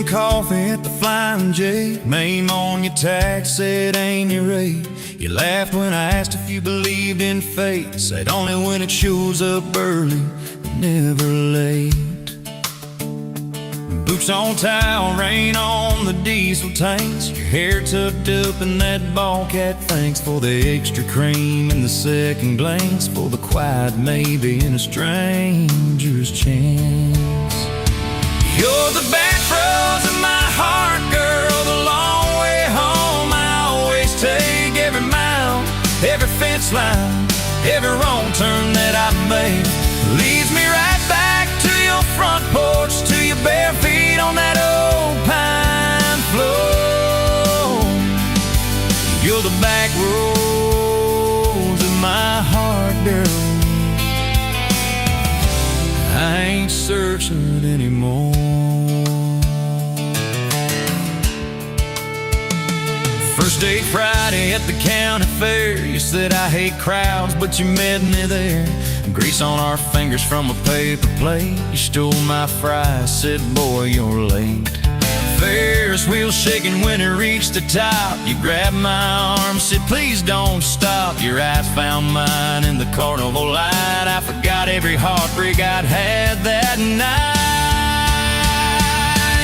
morning coffee at the Flying J. Name on your tax said ain't your rate. You laughed when I asked if you believed in fate. Said only when it shows up early, never late. Boots on towel, rain on the diesel tanks. Your hair tucked up in that ball cat. Thanks for the extra cream and the second glance, for the quiet maybe in a stranger's chance. You're the back roads of my heart, girl, the long way home. I always take every mile, every fence line, every wrong turn that I made. Leads me right back to your front porch, to your bare feet on that old pine floor. You're the back roads of my heart, girl. I ain't searching anymore. First date Friday at the county fair. You said I hate crowds, but you met me there. Grease on our fingers from a paper plate. You stole my fries, said boy you're late. Ferris wheel shaking when it reached the top. You grabbed my arm, said please don't stop. Your eyes found mine in the carnival light. I forgot every heartbreak I'd had that night.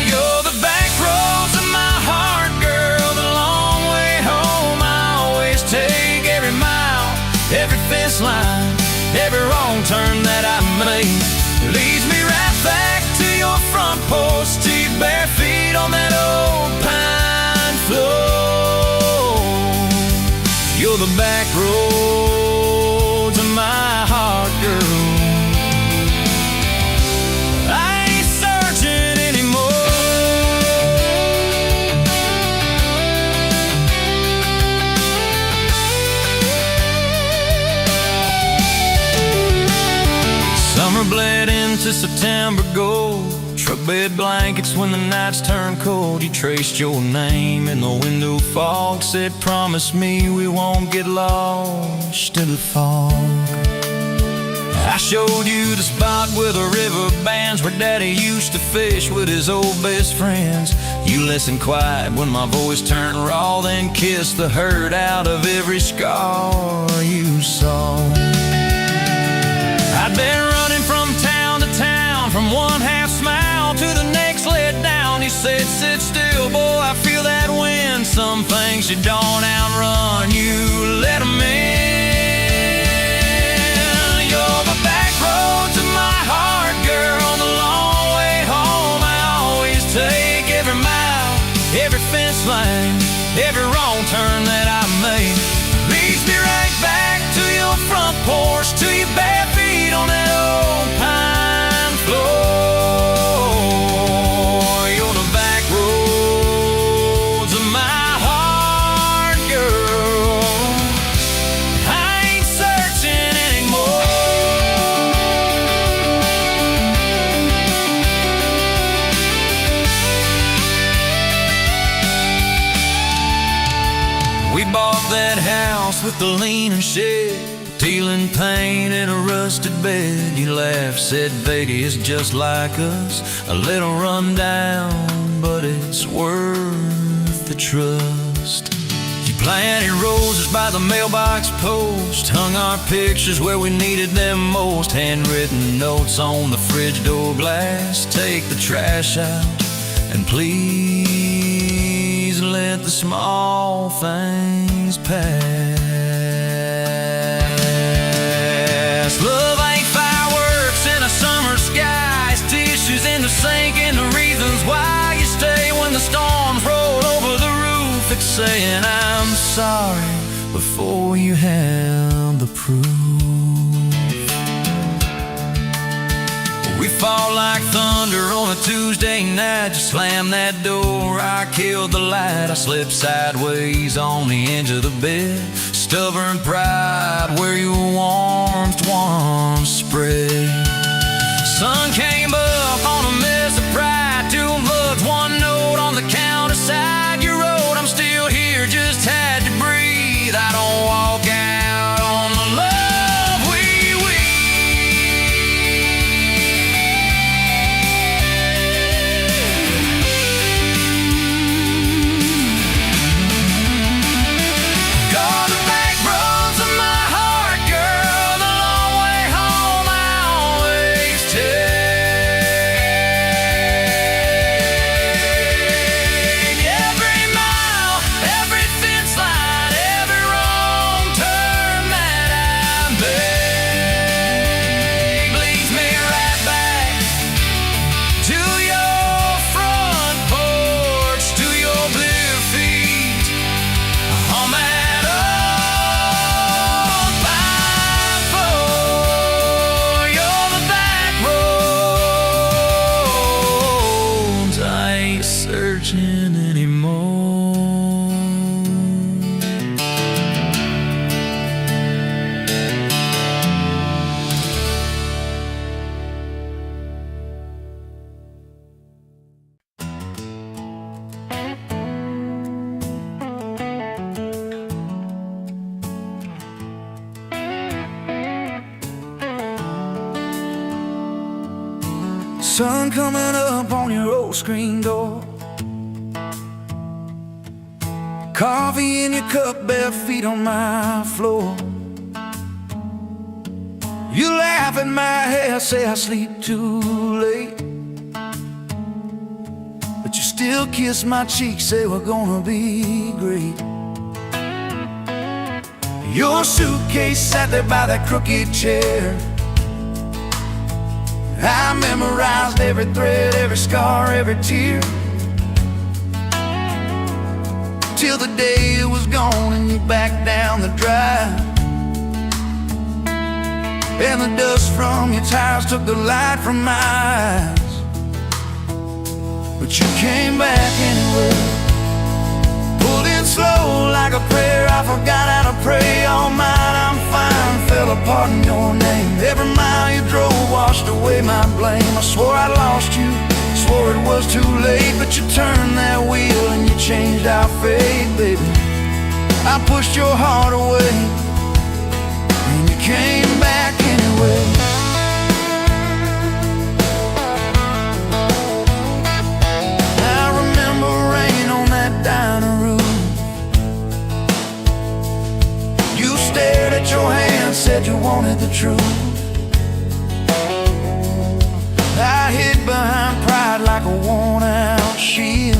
You're the back roads of my heart, girl, the long way home. I always take every mile, every fence line, every wrong turn that I made. Leads me right back to your front porch, to your bare feet on that old pine floor. You're the back roads of my heart, girl. I ain't searching anymore. Summer bled into September gold. Truck bed blankets when the nights turn cold. You traced your name in the window fog. Said promise me we won't get lost in the fog. I showed you the spot where the river bands, where Daddy used to fish with his old best friends. You listened quiet when my voice turned raw, then kissed the hurt out of every scar you saw. I'd been running from town to town, from one half smile to the next let down. You said sit still, boy, I feel that wind. Some things you don't outrun, you let them in. You're the back roads of my heart, girl, the long way home. I always take every mile, every fence line, every wrong turn that I made. Leads me right back to your front porch, to your bare feet on that old pine floor. You're the back roads of my heart, girl. I ain't searching anymore. We bought that house with the leaning shed, peeling paint in a rusted bed. You laughed, said baby, it's just like us, a little run down, but it's worth the trust. You planted roses by the mailbox post, hung our pictures where we needed them most. Handwritten notes on the fridge door glass, take the trash out and please let the small things pass. Love ain't fireworks in a summer sky, it's dishes in the sink and the reasons why you stay when the storms roll over the roof. It's saying I'm sorry before you have the proof. We fall like thunder on a Tuesday night. You slam that door, I killed the light. I slipped sideways on the edge of the bed. Stubborn pride where your warmth once spread. Sun came up on a mess of pride. 2 mugs, 1 note on the counter side. You wrote, I'm still here, just had to breathe. I don't walk out on the love we Sun coming up on your old screen door, coffee in your cup, bare feet on my floor. You laugh at my hair, say I sleep too late, but you still kiss my cheek, say we're gonna be great. Your suitcase sat there by that crooked chair. I memorized every thread, every scar, every tear, till the day it was gone and you backed down the drive, and the dust from your tires took the light from my eyes. But you came back anyway, pulled in slow like a prayer. I forgot how to pray. All mine, I'm fine, fell apart in your name. Every mile you drove washed away my blame. I swore I lost you, swore it was too late, but you turned that wheel and you changed our fate, baby. I pushed your heart away and you came back anyway. I remember rain on that dining room. You stared at your hand, said you wanted the truth. I hid behind pride like a worn-out shield,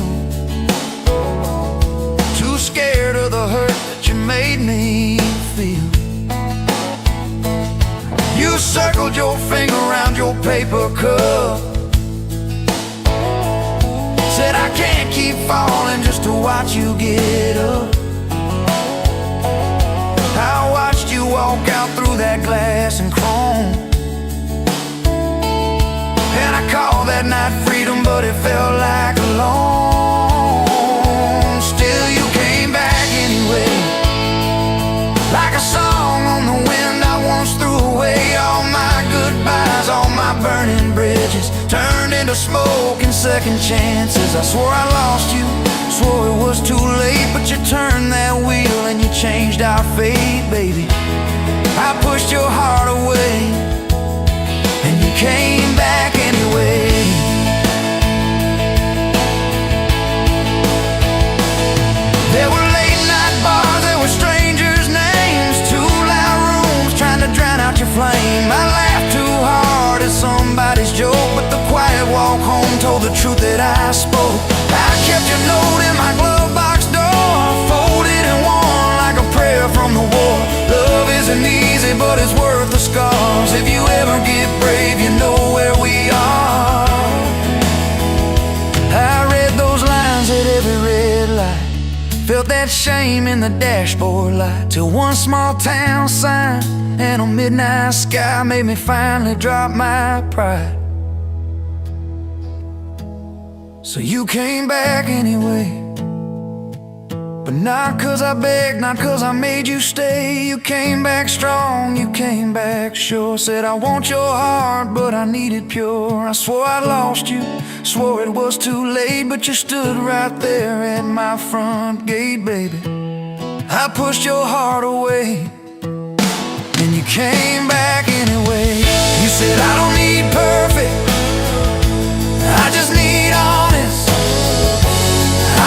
too scared of the hurt that you made me feel. You circled your finger around your paper cup, said I can't keep falling just to watch you get up. I watched you walk out through that glass and chrome, and I called that night freedom, but it felt like alone. Still you came back anyway, like a song on the wind I once threw away. All my goodbyes, all my burning bridges turned into smoke and second chances. I swore I lost you, swore it was too late, but you turned that wheel and you changed our fate, baby. I pushed your heart away and you came back anyway. There were late night bars, there were strangers' names, too loud rooms trying to drown out your flame. I laughed too hard at somebody's joke, but the quiet walk home told the truth that I spoke. I kept your note in my glove box door, folded and worn like a prayer from the war. Love isn't easy, but it's worth the scars. If you ever get brave, you know where we are. I read those lines at every red light, felt that shame in the dashboard light, till one small town sign and a midnight sky made me finally drop my pride. So you came back anyway, but not 'cause I begged, not 'cause I made you stay. You came back strong, you came back sure. Said I want your heart, but I need it pure. I swore I lost you, swore it was too late, but you stood right there at my front gate, baby. I pushed your heart away and you came back anyway. You said I don't need perfect, I just need honest.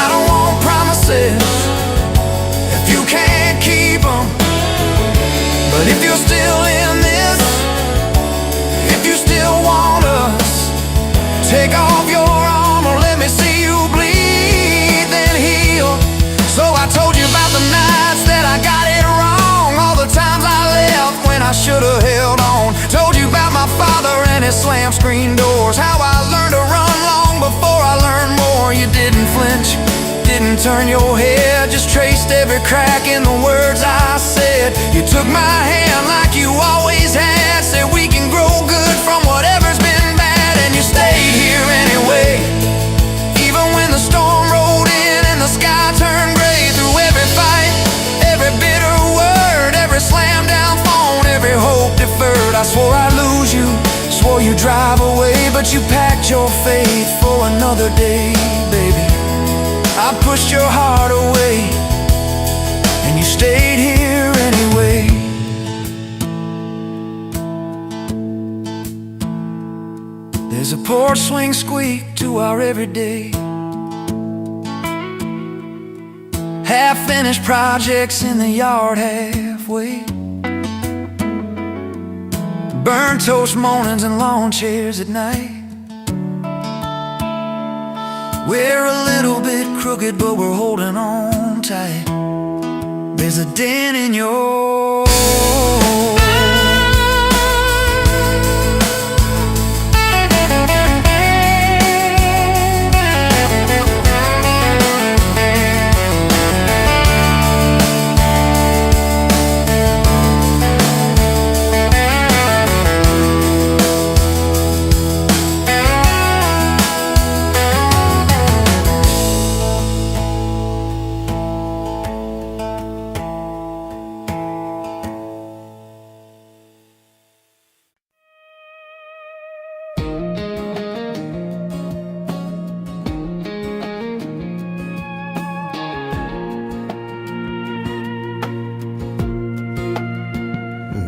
I don't want promises if you can't keep them. But if you're still in this, if you still want us, take off your armor, let me see you bleed, then heal. So I told you about the nights that I got it wrong, all the times I left when I should have held on. Told you about my father and his slam screen doors, how I learned to run long before I learned more. You didn't flinch, didn't turn your head, just traced every crack in the words I said. You took my hand like you always had, said we can grow good from whatever's been bad, and you stayed here anyway. Even when the storm rolled in and the sky turned gray, through every fight, every bitter word, every slam down phone, every hope deferred, I swore I'd lose you, swore you'd drive away, but you packed your faith for another day, baby. I pushed your heart away and you stayed here anyway. There's a porch swing squeak to our everyday. Half-finished projects in the yard halfway. Burnt toast mornings and lawn chairs at night. We're a little bit crooked, but we're holding on tight. There's a dent in your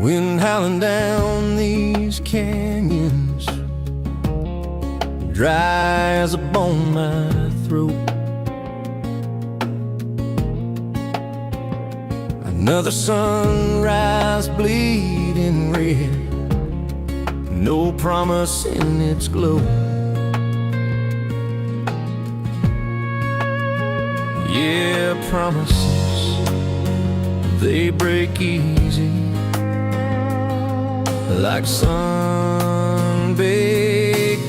wind howling down these canyons, dry as a bone in my throat. Another sunrise bleeding red, no promise in its glow. Yeah, promises, they break easy, like sun-baked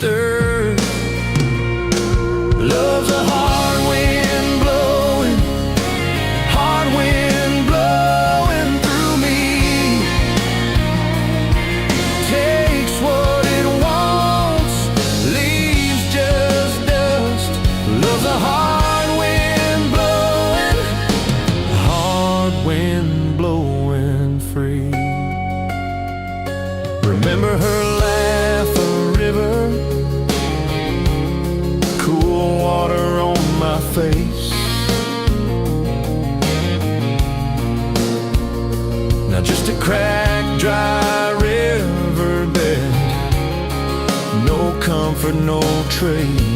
earth. Love's a hard wind blowing, hard wind blowing through me. Takes what it wants, leaves just dust. Love's a hard wind blowing free. Remember her laugh, a river, cool water on my face. Now just a cracked, dry riverbed, no comfort, no trace.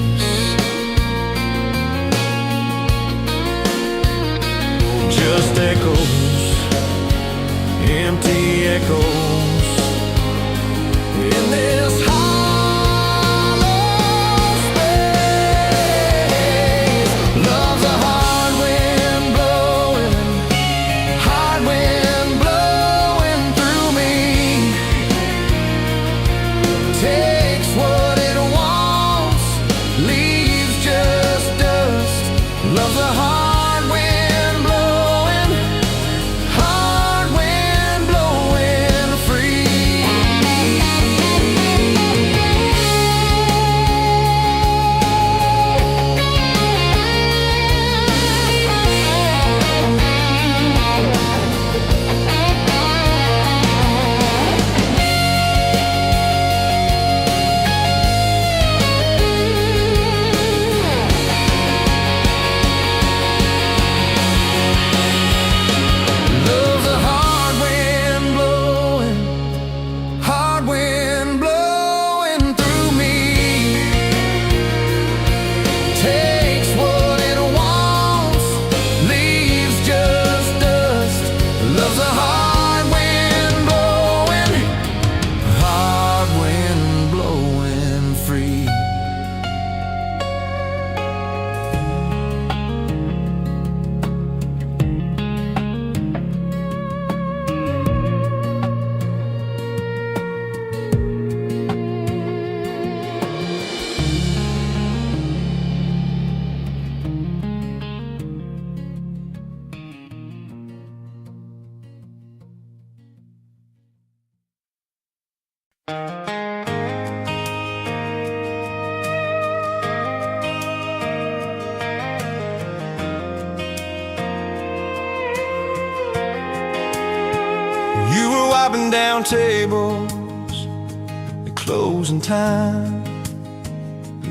Just echoes, empty echoes in this hollow space. Love's a hard wind blowing through me. Takes what it wants, leaves just dust. Love's a hard wind blowing free. You were wiping down tables at closing time.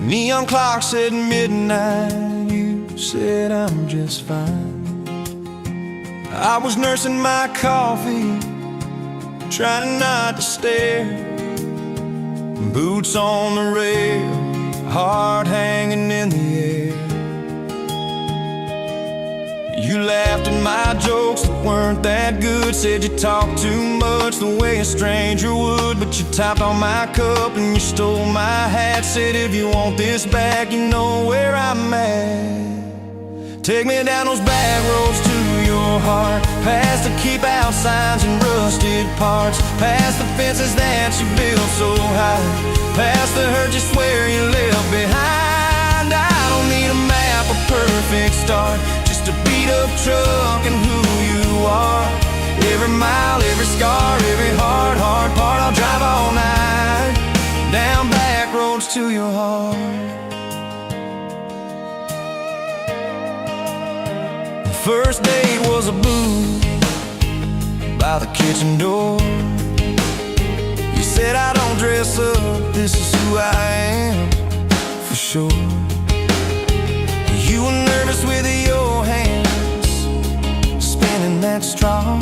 Neon clock said midnight. You said I'm just fine. I was nursing my coffee, trying not to stare, boots on the rail, heart hanging in the air. You laughed at my jokes that weren't that good, said you talked too much the way a stranger would. But you tapped on my cup and you stole my hat, said if you want this back, you know where I'm at. Take me down those back roads to your heart, past the keep out signs and rusted parts, past the fences that you built so high, past the hurt you swear you left behind. I don't need a map, a perfect start, just a beat up truck and who you are. Every mile, every scar, every hard part, I'll drive all night down back roads to your heart. The first date was a booth by the kitchen door. You said I don't dress up, this is who I am, for sure. You were nervous with your hands spinning that straw.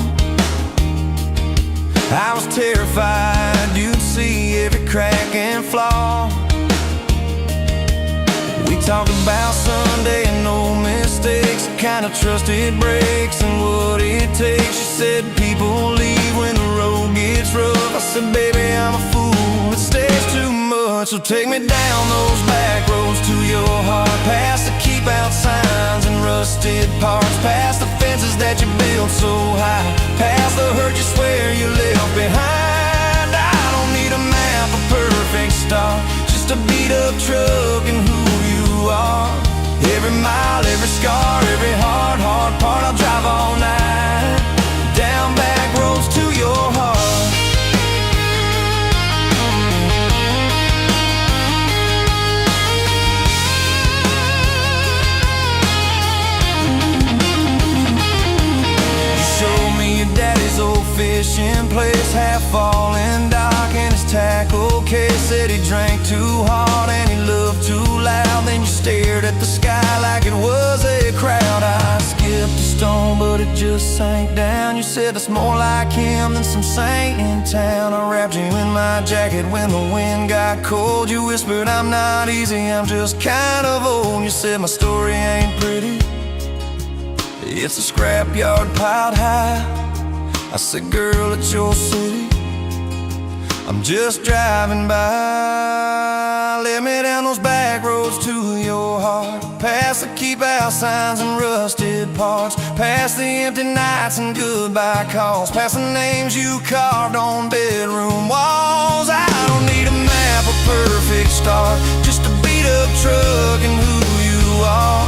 I was terrified you'd see every crack and flaw. We talked about Sunday and no mistakes, the kind of trust it breaks and what it takes. She said people leave when the road gets rough. I said baby, I'm a fool, it stays too much. So take me down those back roads to your heart, past the keep out signs and rusted parts, past the fences that you built so high, past the hurt you swear you left behind. I don't need a map, a perfect start, just a beat up truck and who you are. Every mile, every scar, every hard part, I'll drive all night down back roads to your heart. You showed me your daddy's old fishing place, half fallen dock and his tackle case. Said he drank too hard and he loved too loud. Then you stared at the sky like it was a crowd. I skipped a stone but it just sank down. You said it's more like him than some saint in town. I wrapped you in my jacket when the wind got cold. You whispered I'm not easy, I'm just kind of old. You said my story ain't pretty, it's a scrapyard piled high. I said girl, it's your city, I'm just driving by. Let me down those back roads to your heart, past the keep out signs and rusted parts, past the empty nights and goodbye calls, past the names you carved on bedroom walls. I don't need a map, a perfect start, just a beat up truck and who you are.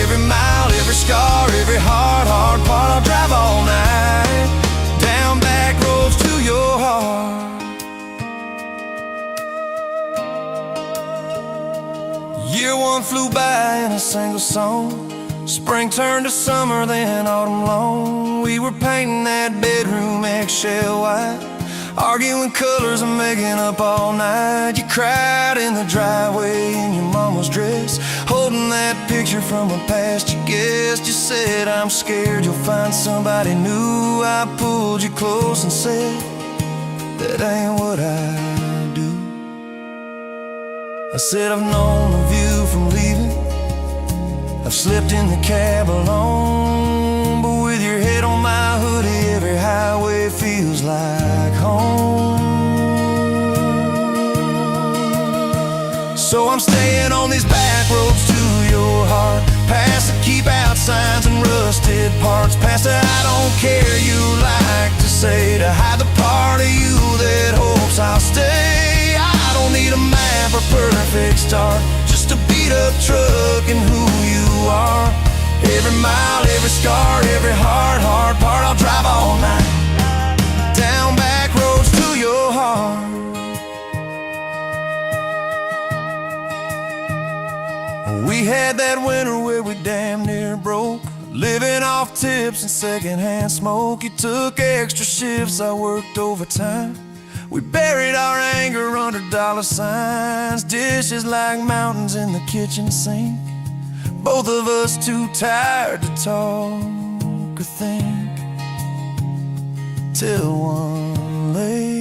Every mile, every scar, every hard part, I'll drive all night down back roads to your heart. Year one flew by in a single song. Spring turned to summer, then autumn long. We were painting that bedroom eggshell white, arguing colors and making up all night. You cried in the driveway in your mama's dress, holding that picture from a past you guessed. You said I'm scared you'll find somebody new. I pulled you close and said that ain't what I do. I said I've known the view from leaving, I've slept in the cab alone, but with your head on my hoodie, every highway feels like home. So I'm staying on these back roads to your heart, past the keep out signs and rusted parts, past the I don't care you like to say, to hide the part of you that hopes I'll stay. I don't need a map or perfect start, just a beat up truck and who you are. Every mile, every scar, every hard part, I'll drive all night down back roads to your heart. We had that winter where we damn near broke, living off tips and secondhand smoke. You took extra shifts, I worked overtime. We buried our anger under dollar signs, dishes like mountains in the kitchen sink, both of us too tired to talk or think, till one late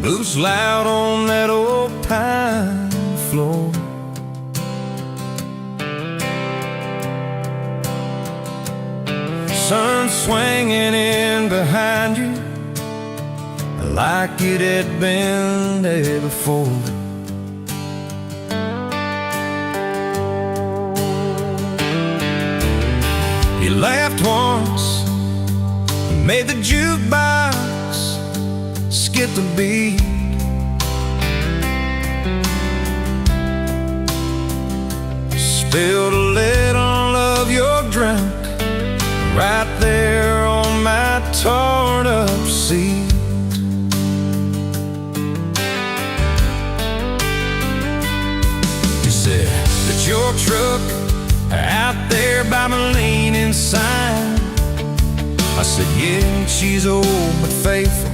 Boots loud on that old pine floor. Sun swinging in behind you like it had been there before. You laughed once, made the jukebox skip the beat. Spilled a little of your drink right there on my torn up seat. You said that your truck out there by my leaning sign. I said, yeah, she's old but faithful,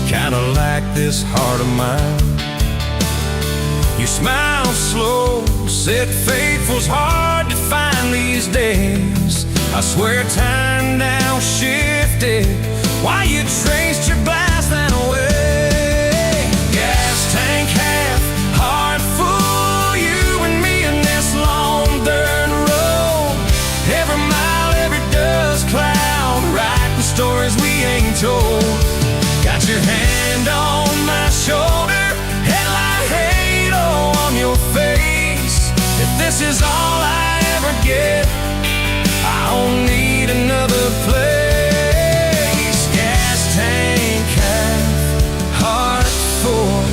kinda like this heart of mine. You smiled slow, said faithful's hard to find these days. I swear time now shifted while you traced your blast that away. Gas tank half, heart full, you and me in this long dirt road. Every mile, every dust cloud, writing stories we ain't told. Got your hand on my shoulder, headlight halo on your face. If this is all I ever get, I don't need another place. Gas tank half, heart full.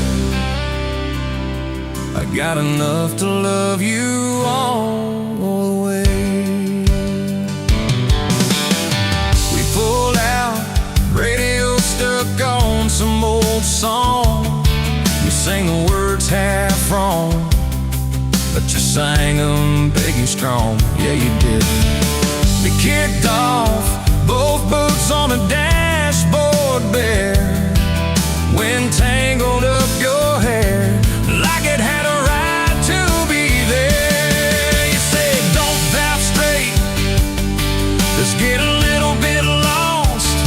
I got enough to love you all the way. We pulled out, radio stuck on some old song. You sang the words half wrong, but you sang them big and strong. Yeah, you did. We kicked off, both boots on the dashboard bare. Wind tangled up your hair like it had a right to be there. You said, don't drive straight, let's get a little bit lost.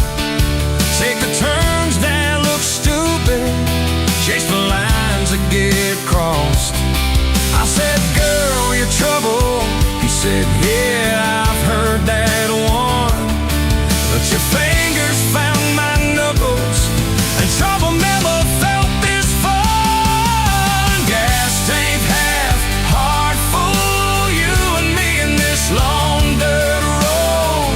Take the turns that look stupid, chase the lines that get crossed. I said, girl, you're trouble. He said, yeah, I've heard that one. But your fingers found my knuckles, and trouble never felt this fun. Gas tank half, heart full, you and me in this long dirt road.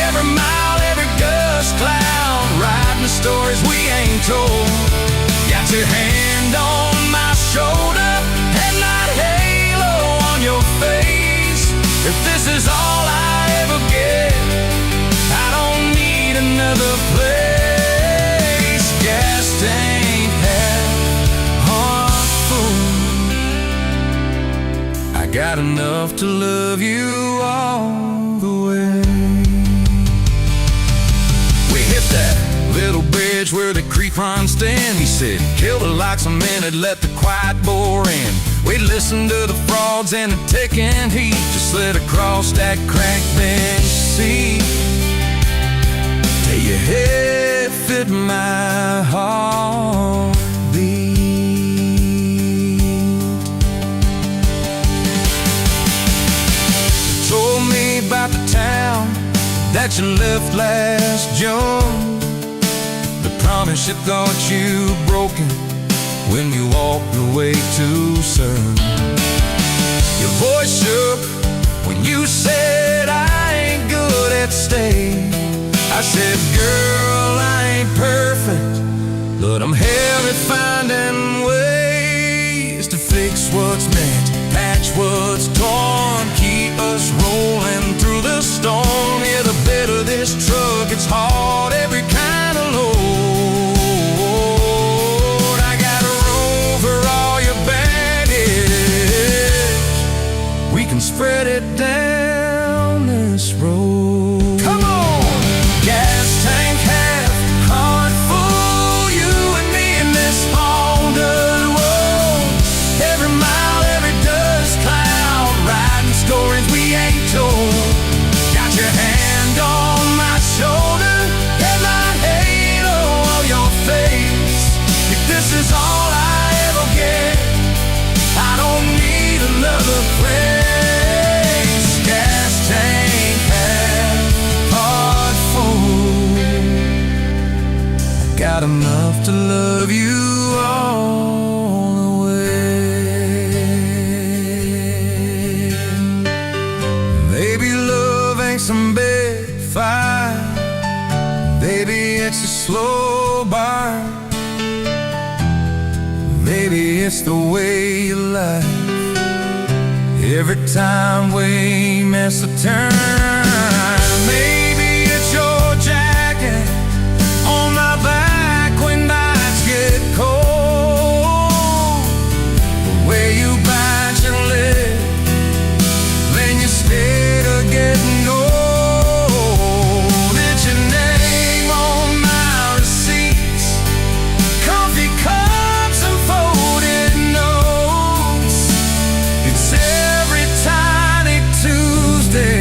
Every mile, every dust cloud, writing the stories we ain't told. Got your hand on my shoulder, headlight halo on your face. If this is all I ever get, I don't need another place. Gas tank half, heart full. I got enough to love you all the way. We hit that little bridge where the creek runs in. He said, kill the lights a minute, let the quiet bore in. We listened to the frogs and the ticking heat, just slid across that crack bench seat till your head fit my heartbeat. You told me about the town that you left last June, the promise you thought you broken when you walked away too soon. Your voice shook when you said I ain't good at staying. I said, girl, I ain't perfect, but I'm hell at finding ways to fix what's meant, patch what's torn, keep us rolling through the storm. Yeah, the bed of this truck, it's hard, every kind of load. Spread it down this road. Come on! Gas tank half, heart full, you and me in this long dirt road. Every mile, every dust cloud, writing stories we ain't told. Got your hand on my shoulder, enough to love you all the way. Maybe love ain't some big fight, maybe it's a slow burn. Maybe it's the way you lie every time we miss a turn. Maybe it's your jacket on my back when nights get cold, where you bite your lip, then you stay to getting old. It's your name on my receipts, coffee cups and folded notes. It's every tiny Tuesday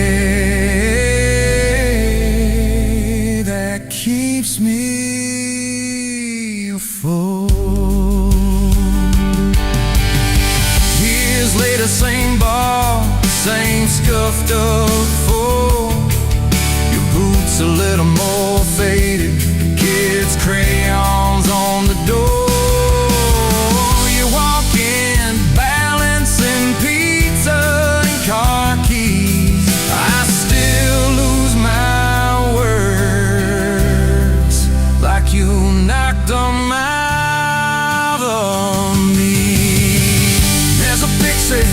that keeps me afloat. Years later, same bar, same scuffed up floor. Your boots a little more faded, kids' crayons on the door. You walk in, balancing pizza and car keys. I still lose my words, like you knocked them out of me. There's a picture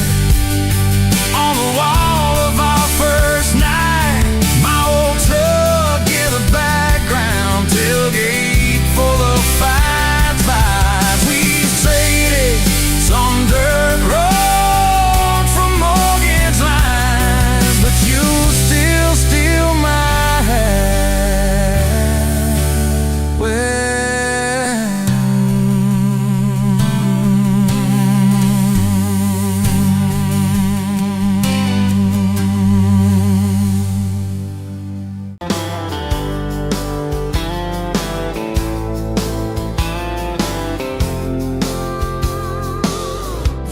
on the wall of our first night. My old truck in the background, tailgate full of fights. We traded some dirt road for mortgage lines, but you still steal my hat. Well,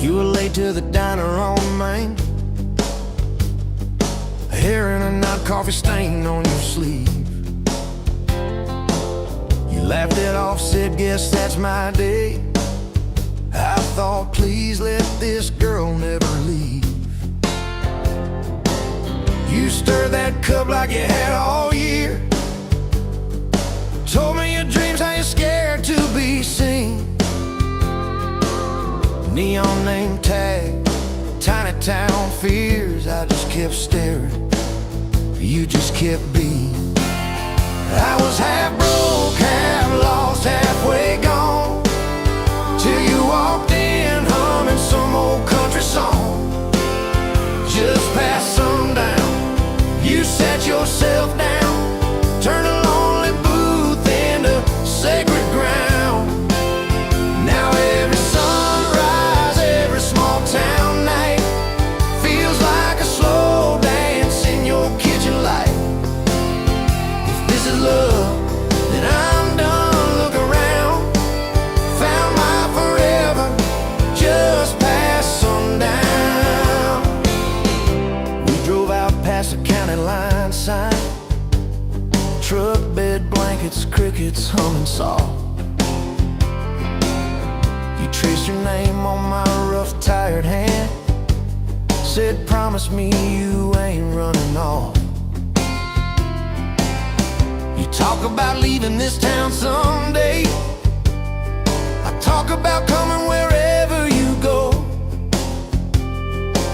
you were late to the diner on Main, hair in a knot, coffee stain on your sleeve. You laughed it off, said, guess that's my day. I thought, please let this girl never leave. You stirred that cup like you had all year, told me your dreams, how you're scared to be seen. Neon name tag, tiny town fears. I just kept staring, you just kept being. I was half broke, half lost, halfway gone, till you walked in humming some old country song. Just past sundown, you sat yourself down, turned a lonely booth into sacred ground. Now every sunrise, every small town night feels like a slow dance in your kitchen light. If this is love, then I'm done. Look around, found my forever just past sundown. We drove out past the county line sign, truck bed, blankets, crickets humming soft. You traced your name on my rough, tired hand, said, promise me you ain't running off. You talk about leaving this town someday, I talk about coming wherever you go.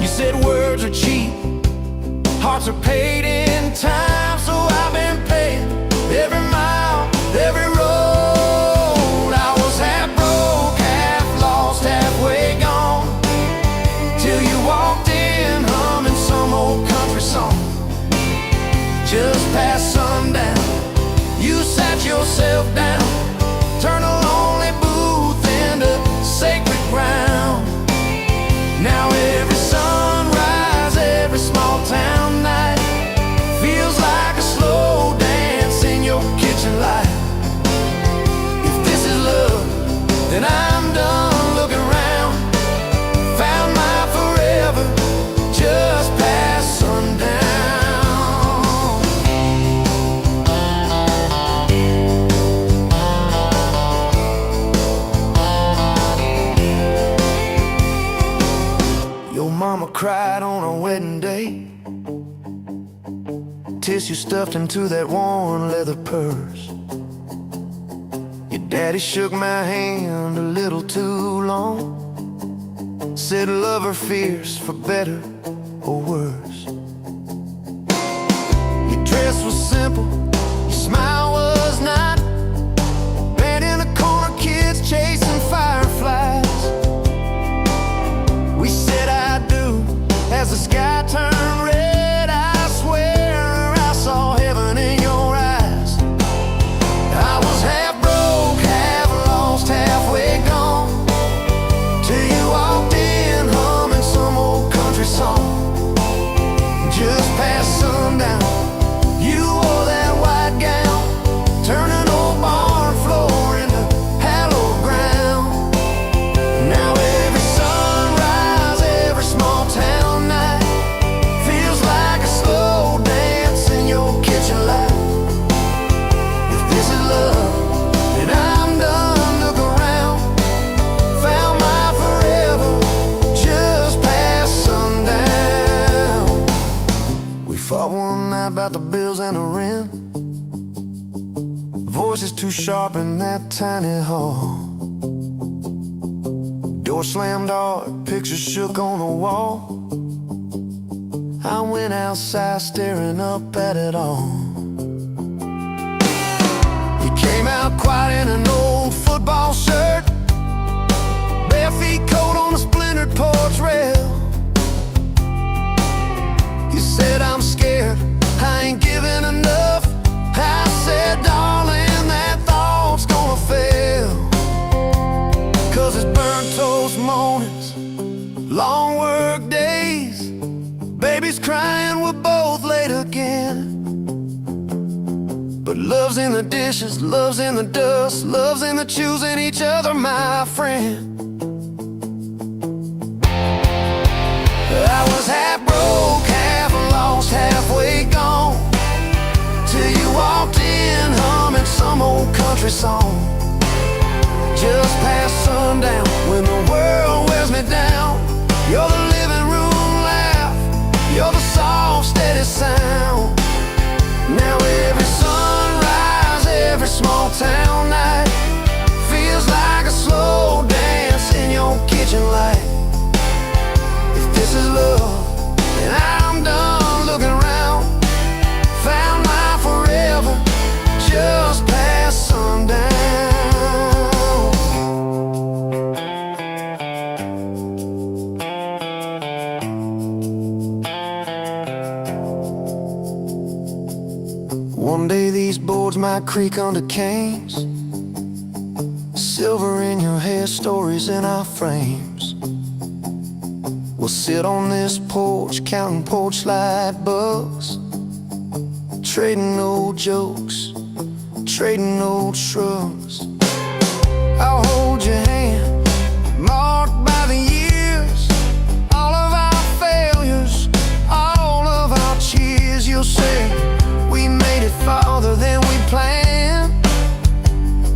You said words are cheap, hearts are paid in time, so I've been paying every mile, every road. I was half broke, half lost, halfway gone, till you walked in humming some old country song. Just past sundown, you sat yourself down, turned a lonely booth into sacred ground. Now every sunrise, every small town night feels like mama cried on our wedding day. Tissue stuffed into that worn leather purse. Your daddy shook my hand a little too long. Said love or fears, for better or worse. Your dress was simple, your smile was not. Band in the corner, kids chasing fireflies. We said I do as the sky turned red. I swear I saw heaven in your eyes. I was half broke, half lost, halfway gone, till you walked in humming some old country song. Just past sundown, you wore that white gown, turning old barn floor into hallowed ground. Now every sunrise, every small town night feels like a slow dance in your kitchen light. If this is love, then I'm done. Look around, found my forever just past sundown. We fought one night about the bills and the rent. Voices too sharp in that tiny hall. Door slammed hard, pictures shook on the wall. I went outside staring up at it all. You came out quiet in an old football shirt, bare feet coat on a splintered porch rail. You said I'm scared, I ain't giving enough. I said, darling, that thought's gonna fail. 'Cause it's burnt toast mornings, long work days, babies crying, we're both late again. But love's in the dishes, love's in the dust, love's in the choosing each other, my friend. I was half broke, half lost, halfway gone, till you walked in humming some old country song. Just past sundown, when the world wears me down, you're the living room laugh, you're the soft, steady sound. Now every sunrise, every small town night feels like a slow dance in your kitchen light. If this is love, then I'm done looking around, found my forever just past sundown. One day these boards might creak under canes, silver in your hair, stories in our frames. We'll sit on this porch, counting porch light bugs, trading old jokes, trading old shrugs. I'll hold your hand, marked by the years, all of our failures, all of our cheers. You'll say we made it farther than we planned.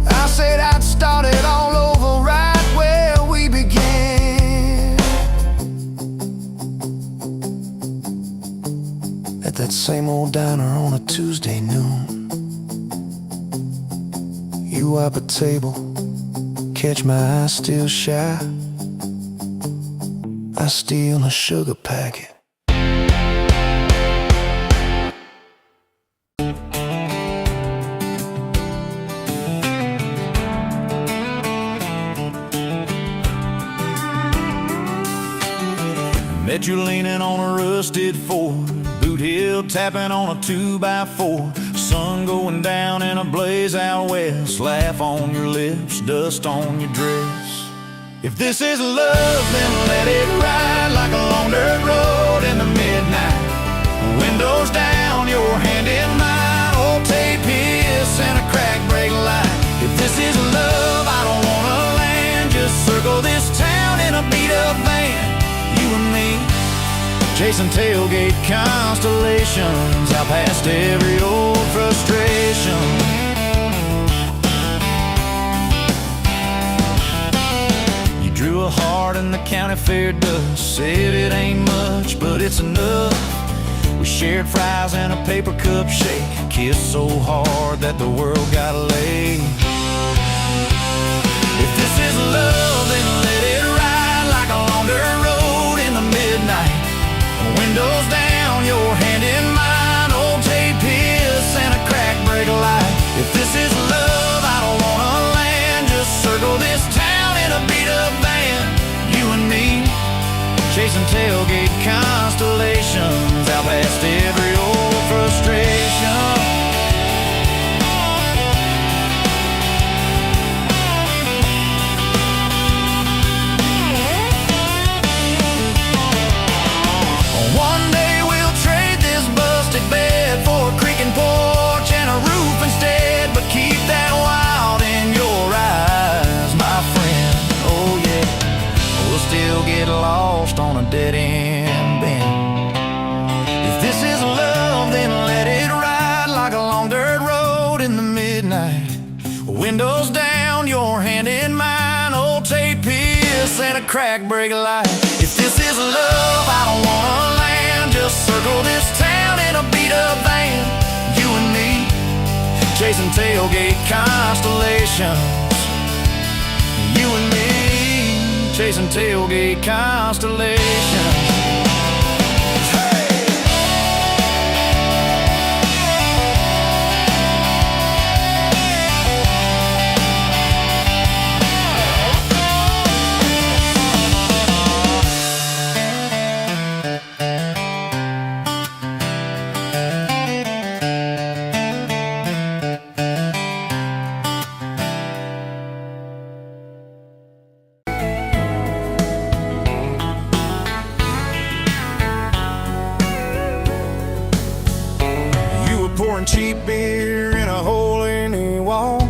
I said I'd start it all over right where we began. At that same old diner on a Tuesday noon, you wipe a table, catch my eye still shy. I steal a sugar packet. Met you leaning on a rusted Ford, boot heel tapping on a 2x4. Sun going down in a blaze out west, laugh on your lips, dust on your dress. If this is love, then let it ride like a long dirt road in the midnight. Windows down, your hand in mine, old tape hiss and a crack brake light. If this is love, I don't wanna land, just circle this town in a beat up van. You and me, chasing tailgate constellations, out past every old frustration. You drew a heart in the county fair dust. Said it ain't much, but it's enough. We shared fries and a paper cup shake, kissed so hard that the world got laid. If this is love, then let it ride like a long dirt road in the midnight. Windows down, your hand in mine, old J-Piss and a crack break light. If this is love, I don't wanna land, just circle this town in a beat-up van. You and me, chasing tailgate constellations, out past every old frustration. One day we'll trade this busted bed for a creaking porch and a roof instead, but keep that wild in your eyes, my friend. Oh yeah, we'll still get lost on a dead-end bend. If this is love, then let it ride like a long dirt road in the midnight. Windows down, your hand in mine, old J-Piss and a crack break light. If this is love, I don't wanna land, just circle this town in a beat-up van. You and me, chasing tailgate constellations. You and me, chasing tailgate constellations. Pouring cheap beer in a hole in the wall,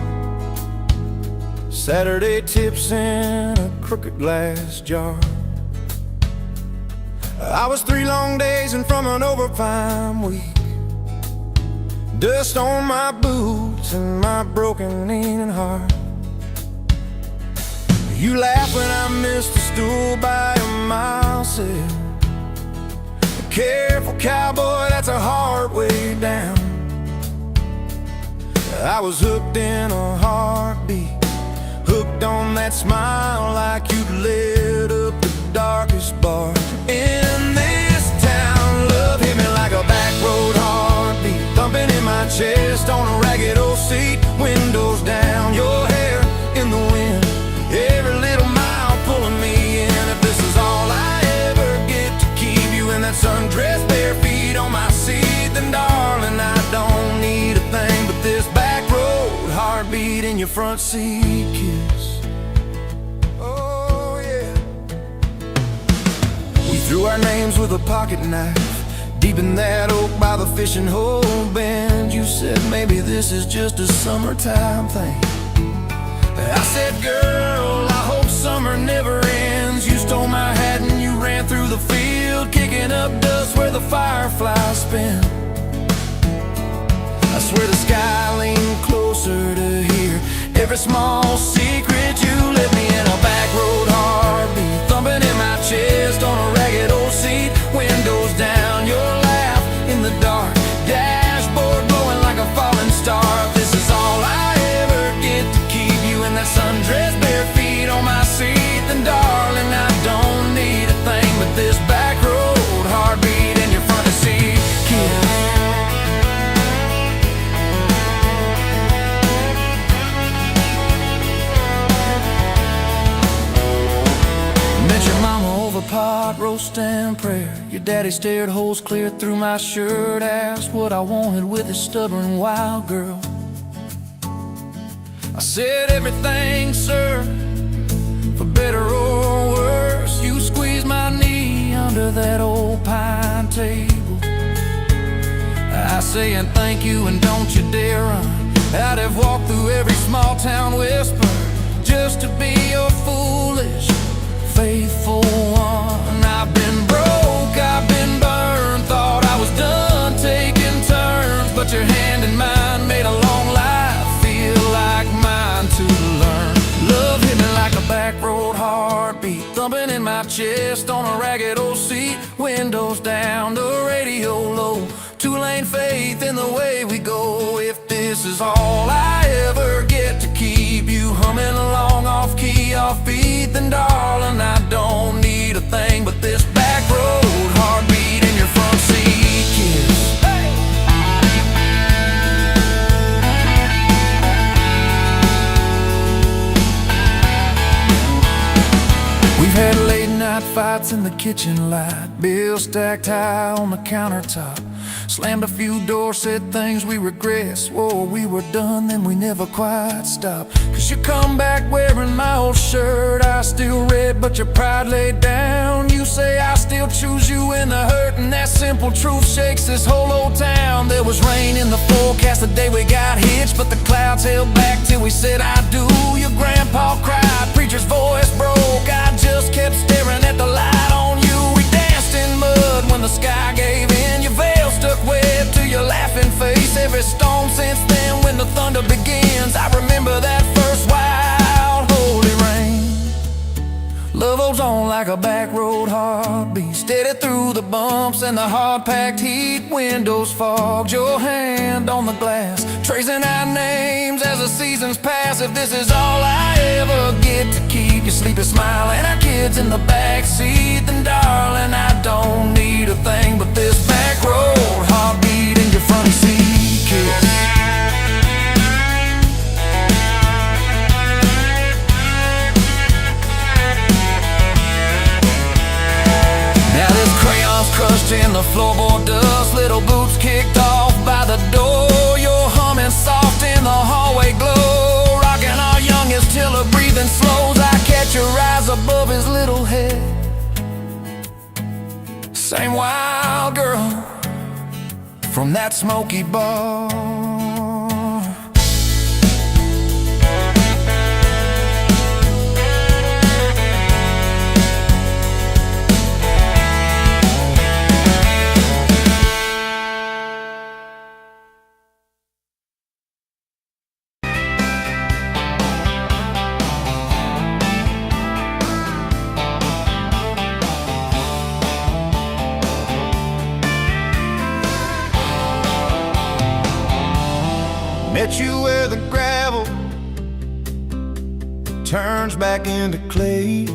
Saturday tips in a crooked glass jar. I was 3 long days and from an overtime week, dust on my boots and my broken leaning heart. You laugh when I missed the stool by a mile, said, careful cowboy, that's a hard way down. I was hooked in a heartbeat, hooked on that smile like you'd lit up the darkest bar in this town. Love hit me like a back road heartbeat, thumping in my chest on a ragged old seat. Windows down, your hair in the wind, every little mile pulling me in. If this is all I ever get to keep you in that sundress, bare feet on my seat, then darling, I don't need a thing but this back road heartbeat in your front seat kiss. Oh yeah. We threw our names with a pocket knife deep in that oak by the fishing hole bend. You said maybe this is just a summertime thing. I said, girl, I hope summer never ends. You stole my hat and you ran through the field, kicking up dust where the fireflies spin. I swear the sky leaned closer to hear every small secret. You let me in a back road heartbeat, thumping in my chest on a ragged old seat. Windows down, your laugh in the dark, dashboard glowing like a falling star. If this is all I ever get to keep you in that sundress, bare feet on my seat, then darling, I don't need a thing but this back road heartbeat in your front seat kiss. Pot roasting prayer, your daddy stared holes clear through my shirt, asked what I wanted with his stubborn wild girl. I said everything, sir, for better or worse. You squeezed my knee under that old pine table. I say and thank you and don't you dare run. I'd have walked through every small town whisper just to be your foolish faithful one. I've been broke, I've been burned, thought I was done taking turns, but your hand in mine made a long life feel like mine to learn. Love hit me like a back road heart. heartbeat thumping in my chest on a ragged old seat. Windows down, the radio low. Two-lane faith in the way we go. If this is all I ever get to keep you humming along off key, off beat, then darling, I don't need a thing but this back road heartbeat in your front seat kiss. We've had late night fights in the kitchen light, bills stacked high on the countertop. Slammed a few doors, said things we regret. Swore we were done, then we never quite stopped. Cause you come back wearing my old shirt, I still red, but your pride laid down. You say I still choose you in the hurt, and that simple truth shakes this whole old town. There was rain in the forecast the day we got hitched, but the clouds held back till we said I do. Your grandpa cried, preacher's voice broke. I just kept staring at the light on you. We danced in mud when the sky gave in. Your veil stuck wet to your laughing face. Every storm since then when the thunder begins, I remember that first wild holy rain. Love holds on like a back road heartbeat, steady through the bumps and the hard-packed heat. Windows fogged, your hand on the glass, tracing out names as the seasons pass. If this is all I ever get to keep you sleepy smiling, our kids in the backseat, then darling, I don't need a thing but this back road heartbeat in your front seat kiss. Crushed in the floorboard dust, little boots kicked off by the door. You're humming soft in the hallway glow, rocking our youngest till her breathing slows. I catch your eyes above his little head. Same wild girl from that smoky bar. Met you where the gravel turns back into clay.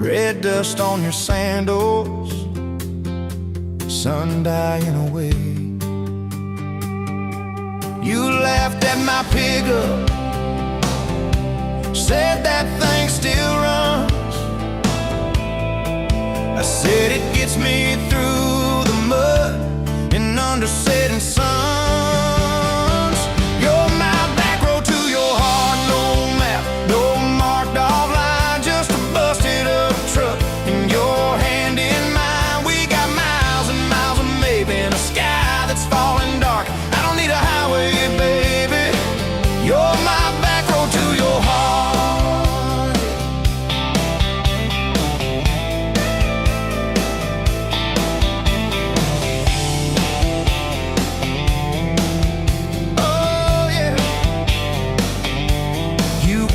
Red dust on your sandals, sun dying away. You laughed at my pickup, said that thing still runs. I said it gets me through the mud and under setting sun.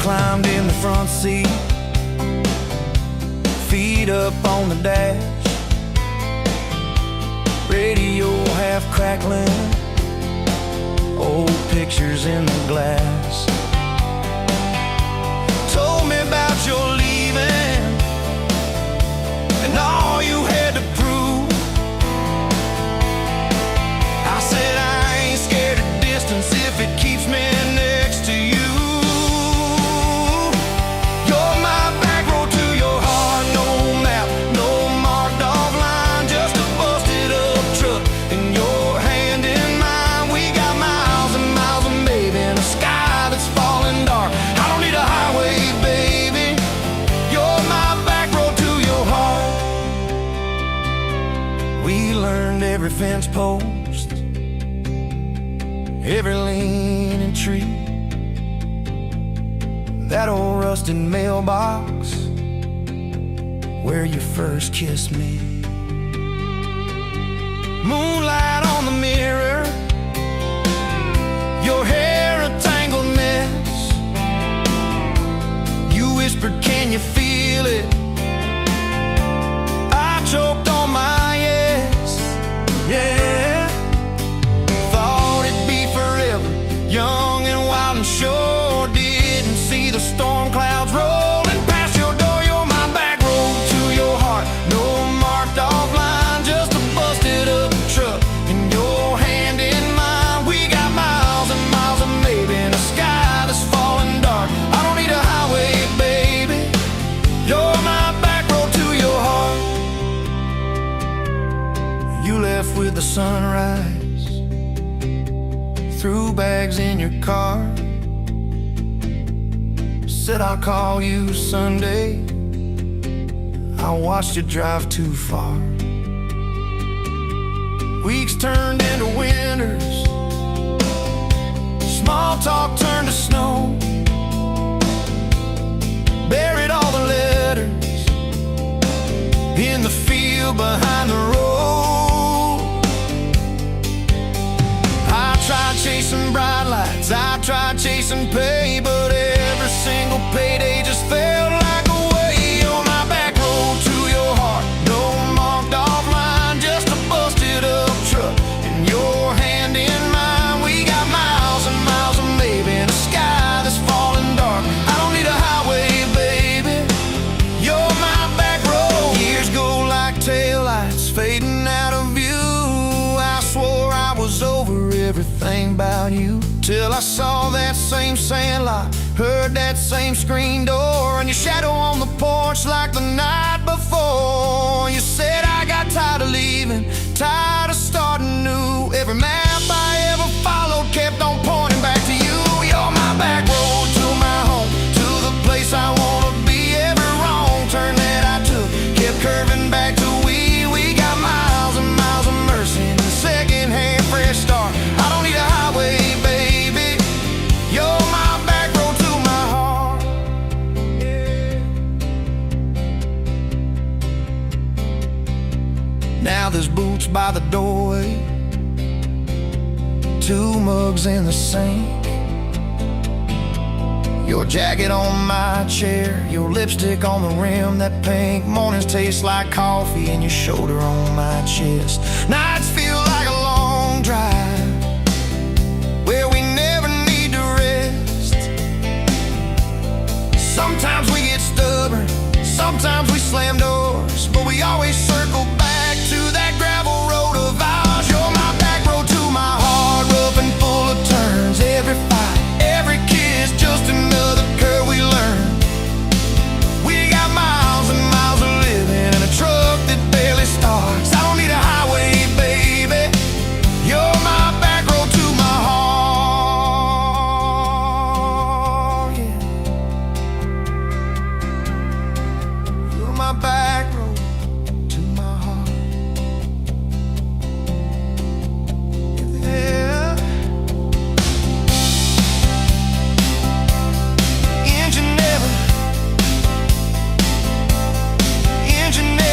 Climbed in the front seat, feet up on the dash, radio half crackling, old pictures in the glass. Told me about your leaving and all you had to prove. I said I ain't scared of distance if it keeps me next to you. Every fence post, every leaning tree, that old rusted mailbox where you first kissed me. Moonlight on the mirror, your hair a tangled mess. You can you feel it? I choked on my yes, yeah. Thought it'd be forever, young and wild and sure. Didn't see the storm clouds rolling past your door. You're my back road to your heart, no marked off line, just a busted up truck and your hand in mine. We got miles and miles of maybe in a sky that's falling dark. I don't need a highway, baby, you're my back road to your heart. You left with the sunrise, threw bags in your car, said I'll call you Sunday. I watched you drive too far. Weeks turned into winters, small talk turned to snow. Buried all the letters in the field behind the road. I tried chasing bright lights, I tried chasing pay, but every single payday just felt like a way. On my back road to your heart, no marked off line, just a busted up truck and your hand in mine. We got miles and miles of maybe in a sky that's falling dark. I don't need a highway, baby, you're my back road. Years go like taillights fading out of view. I swore I was over everything about you, till I saw that same sandlot, heard that same screen door, and your shadow on the porch like the night before. You said I got tired of leaving, tired of starting new. Every map I ever followed kept on pointing back to you. You're my back road to my home, to the place I wanna be. Every wrong turn that I took kept curving back to we. We got miles and miles of mercy and a second-hand fresh start. I don't need a highway, baby, you're my back road to my heart, yeah. Now there's boots by the doorway, two mugs in the sink, your jacket on my chair, your lipstick on the rim, that pink. Mornings taste like coffee and your shoulder on my chest. Nights feel like a long drive where we never need to rest. Sometimes we get stubborn, sometimes we slam doors, but we always circle back to that gravel road of ours. You're my back road to my heart, rough and full of turns. Every fight, every kiss, just another curve we learn. We got miles and miles of living in a truck that barely starts. I don't need a highway, baby, you're my back road to my heart, yeah. You're my back road to my heart, yeah. Engine never, engine never.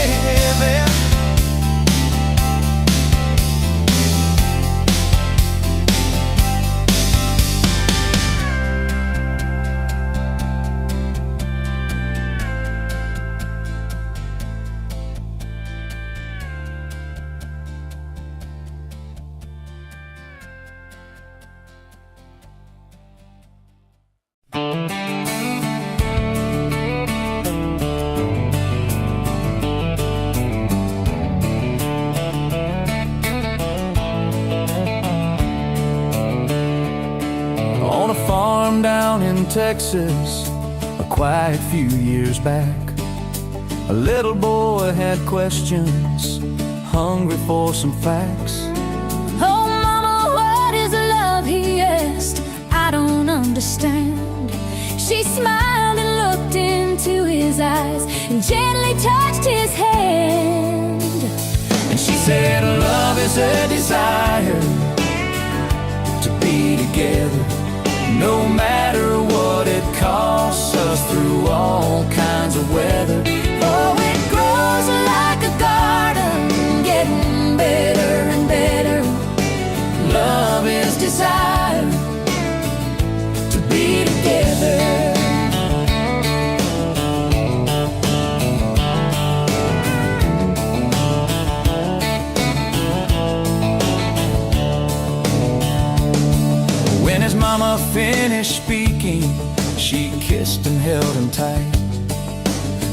On a farm down in Texas, a quiet few years back, a little boy had questions, hungry for some facts. Oh, mama, what is love? He asked. I don't understand. She smiled and looked into his eyes and gently touched his hand. And she said, love is a desire to be together, no matter what it costs us, through all kinds of weather. Oh, it grows like a garden, getting better and better. Love is desire to be together. mama finished speaking, she kissed and held him tight.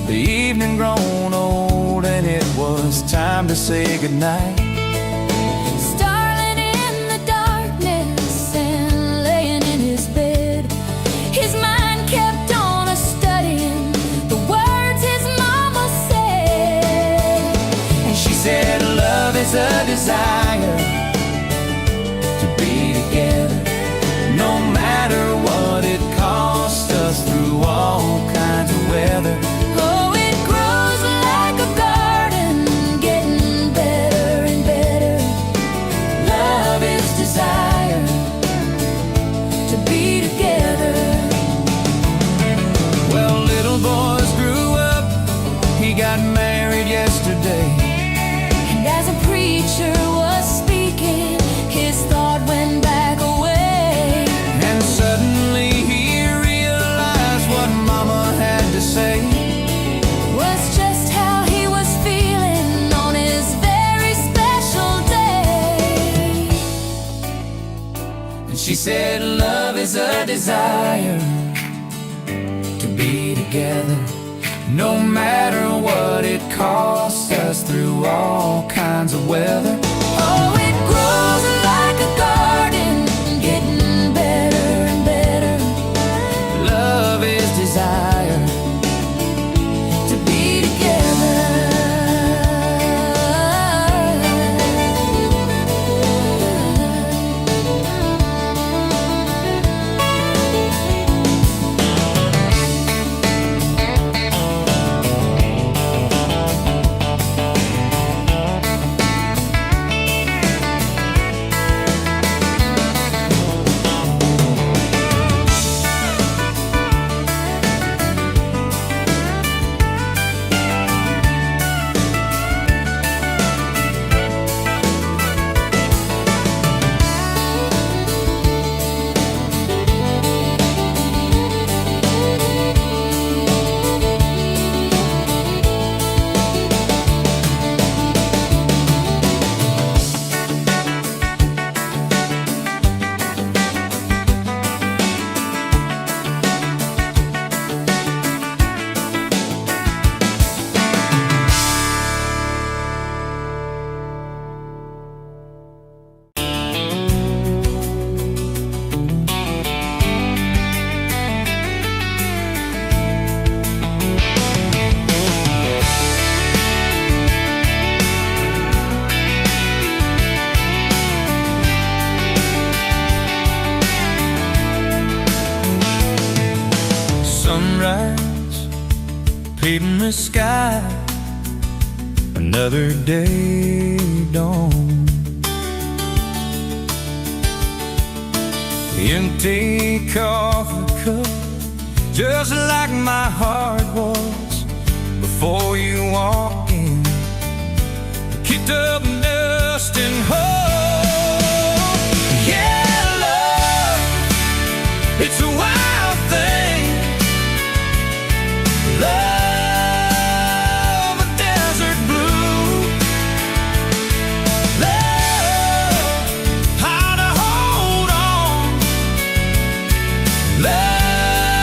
The evening grown old and it was time to say goodnight. Starling in the darkness and laying in his bed, his mind kept on a-studying the words his mama said. And she said, love is a desire to be together, no matter what it costs us through all kinds of weather. Oh, it grows like a garden, getting better and better. Love is desire To be together. Well, little boys grew up, he got married yesterday. And as a preacher was speaking, his thought went back away. And suddenly he realized what mama had to say. Was just how he was feeling on his very special day. And she said, love is a desire to be together, no matter what it costs us through all kinds of weather. Oh, it grows like a garden, getting better and better. Love is desire To be together. Sunrise, painting the sky, another day dawn. Empty coffee cup, just like my heart was before you walked in. Kicked up dust and hope. Yeah, love, it's a wild thing. Love, a desert blue. Love, how to hold on. Love,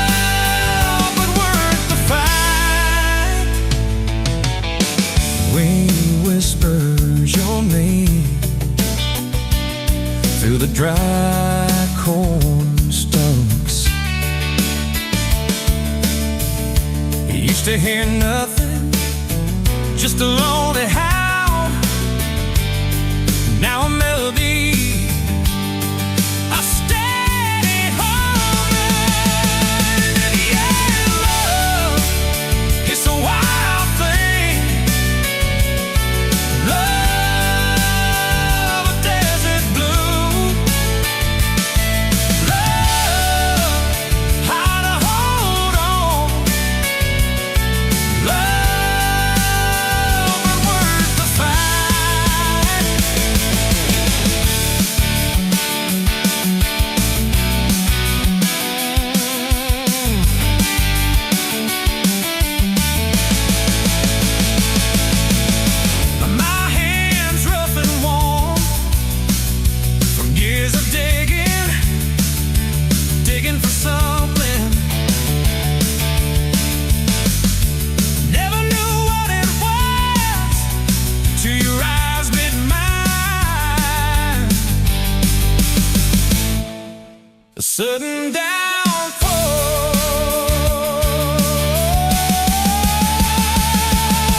but worth the fight. Wind whispers your name through the dry corn stalks. Used to hear nothing, just a lonely howl. Now a melody, a steady humming. Yeah, love, it's a wild thing. Love, a desert blue. Love, how to hold on. Love, but worth the fight. sudden downfall.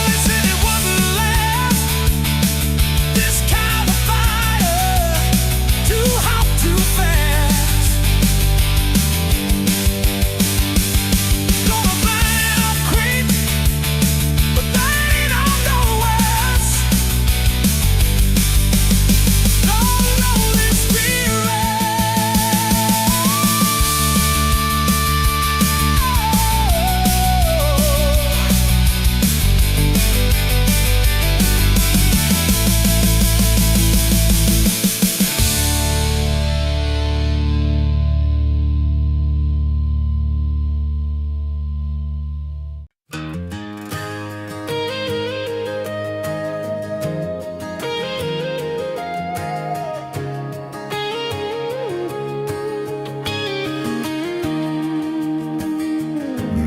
They said it wouldn't last, this kind of fire, too hot, too fast. Gonna burn up quick, but they don't know us. Don't know this spirit.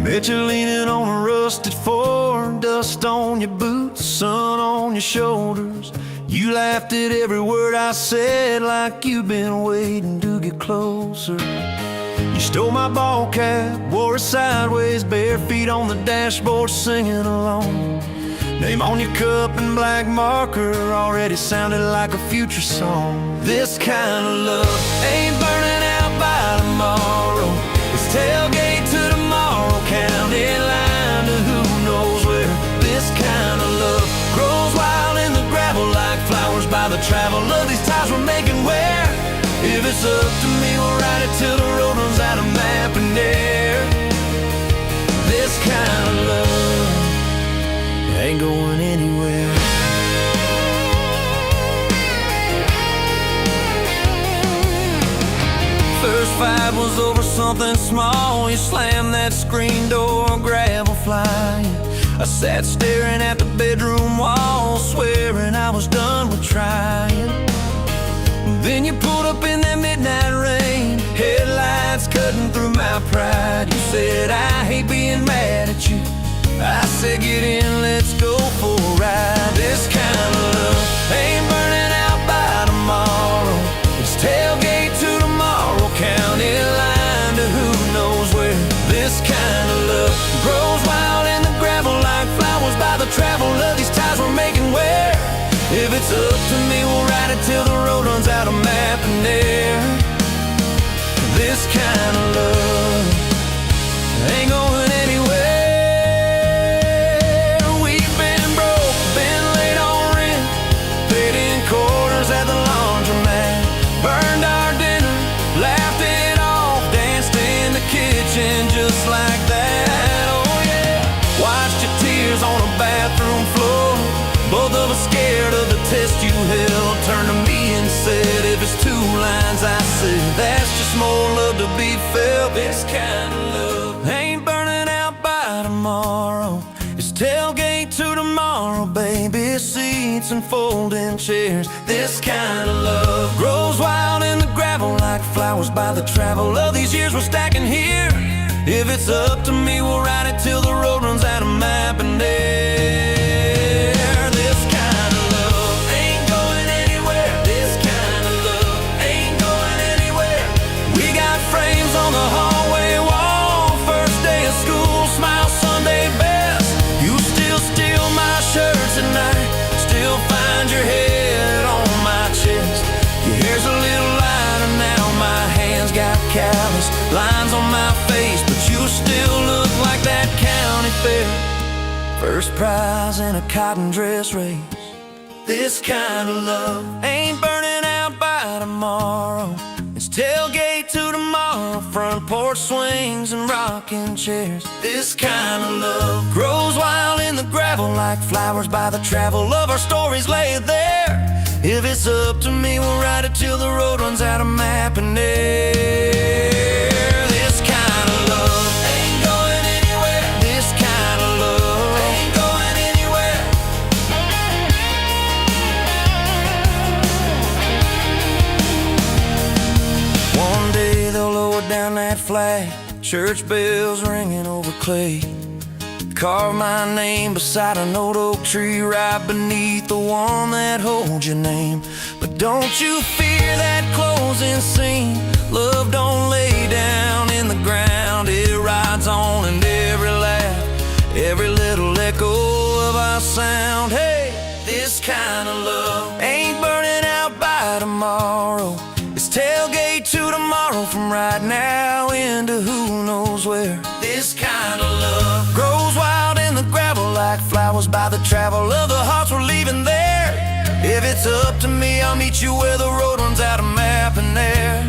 Bet you're leaning on a rusted Ford, dust on your boots, sun on your shoulders. You laughed at every word I said like you've been waiting to get closer. You stole my ball cap, wore it sideways, bare feet on the dashboard singing along. Name on your cup in black marker already sounded like a future song. This kind of love ain't burning out by tomorrow. It's tailgate to tomorrow, county line to who knows where. This kind of love grows wild in the gravel like flowers by the travel of these ties we're making where. If it's up to me, we'll ride it till the road runs out of map and air. This kind of love ain't going anywhere. First fight was over something small. You slammed that screen door, gravel flying. I sat staring at the bedroom wall, swearing I was done with trying. Then you pulled up in that midnight rain, headlights cutting through my pride. You said, I hate being mad at you. I said, get in, let's go for a ride. This kind of love ain't burning out by tomorrow. It's tailgate to tomorrow, county line to who knows where. This kind of love grows wild in the gravel like flowers by the travel of these ties we're making where. If it's up to me, we'll ride it till the road runs out of map and air. This kind of love ain't going anywhere. We've been broke, been late on rent, paid in quarters at the laundromat, burned our dinner, laughed it off, danced in the kitchen just like that. Oh yeah, watched your tears on a bathroom floor. Both of us scared of the test you held. Turned to me and said, if it's two lines I said, that's just more love to be felt. This kind of love ain't burning out by tomorrow. It's tailgate to tomorrow, baby seats and folding chairs. This kind of love grows wild in the gravel like flowers by the travel of these years we're stacking here. If it's up to me, we'll ride it till the road runs out of map and air. On the hallway wall, first day of school, smile Sunday best. You still steal my shirts at night, still find your head on my chest. Your hair's a little lighter now, my hands got callous lines on my face, but you still look like that county fair. First prize in a cotton dress race. This kind of love ain't burning out by tomorrow. It's tailgate to tomorrow, front porch swings and rocking chairs. This kind of love grows wild in the gravel like flowers by the travel of our stories lay there. If it's up to me, we'll ride it till the road runs out of map and air. This kind of love ain't going anywhere. This kind of love ain't going anywhere. One day they'll lower down that flag, church bells ringing over clay. Carve my name beside an old oak tree right beneath the one that holds your name. But don't you fear that closing scene, Love don't lay down in the ground, it rides on in every laugh, every little echo of our sound. Hey, this kind of love ain't burning out by tomorrow. It's tailgate to tomorrow, from right now into who knows where. This kind of love grows wild in the gravel, like flowers by the travel of the hearts we're leaving there. If it's up to me, I'll meet you where the road runs out of map and air.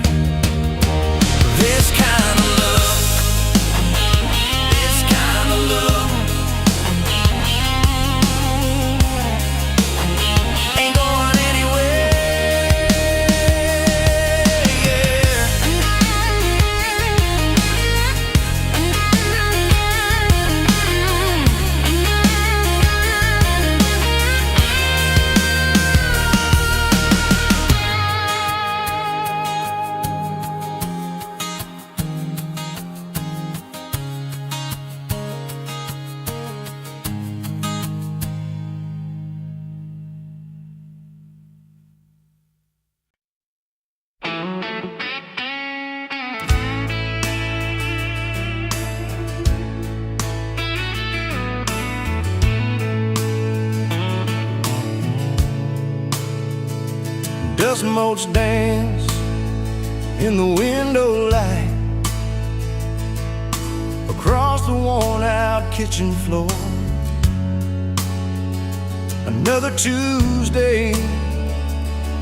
This kind of love, this kind of love ain't going anywhere, yeah. Dust motes dance in the window light across the worn-out kitchen floor. Another Tuesday,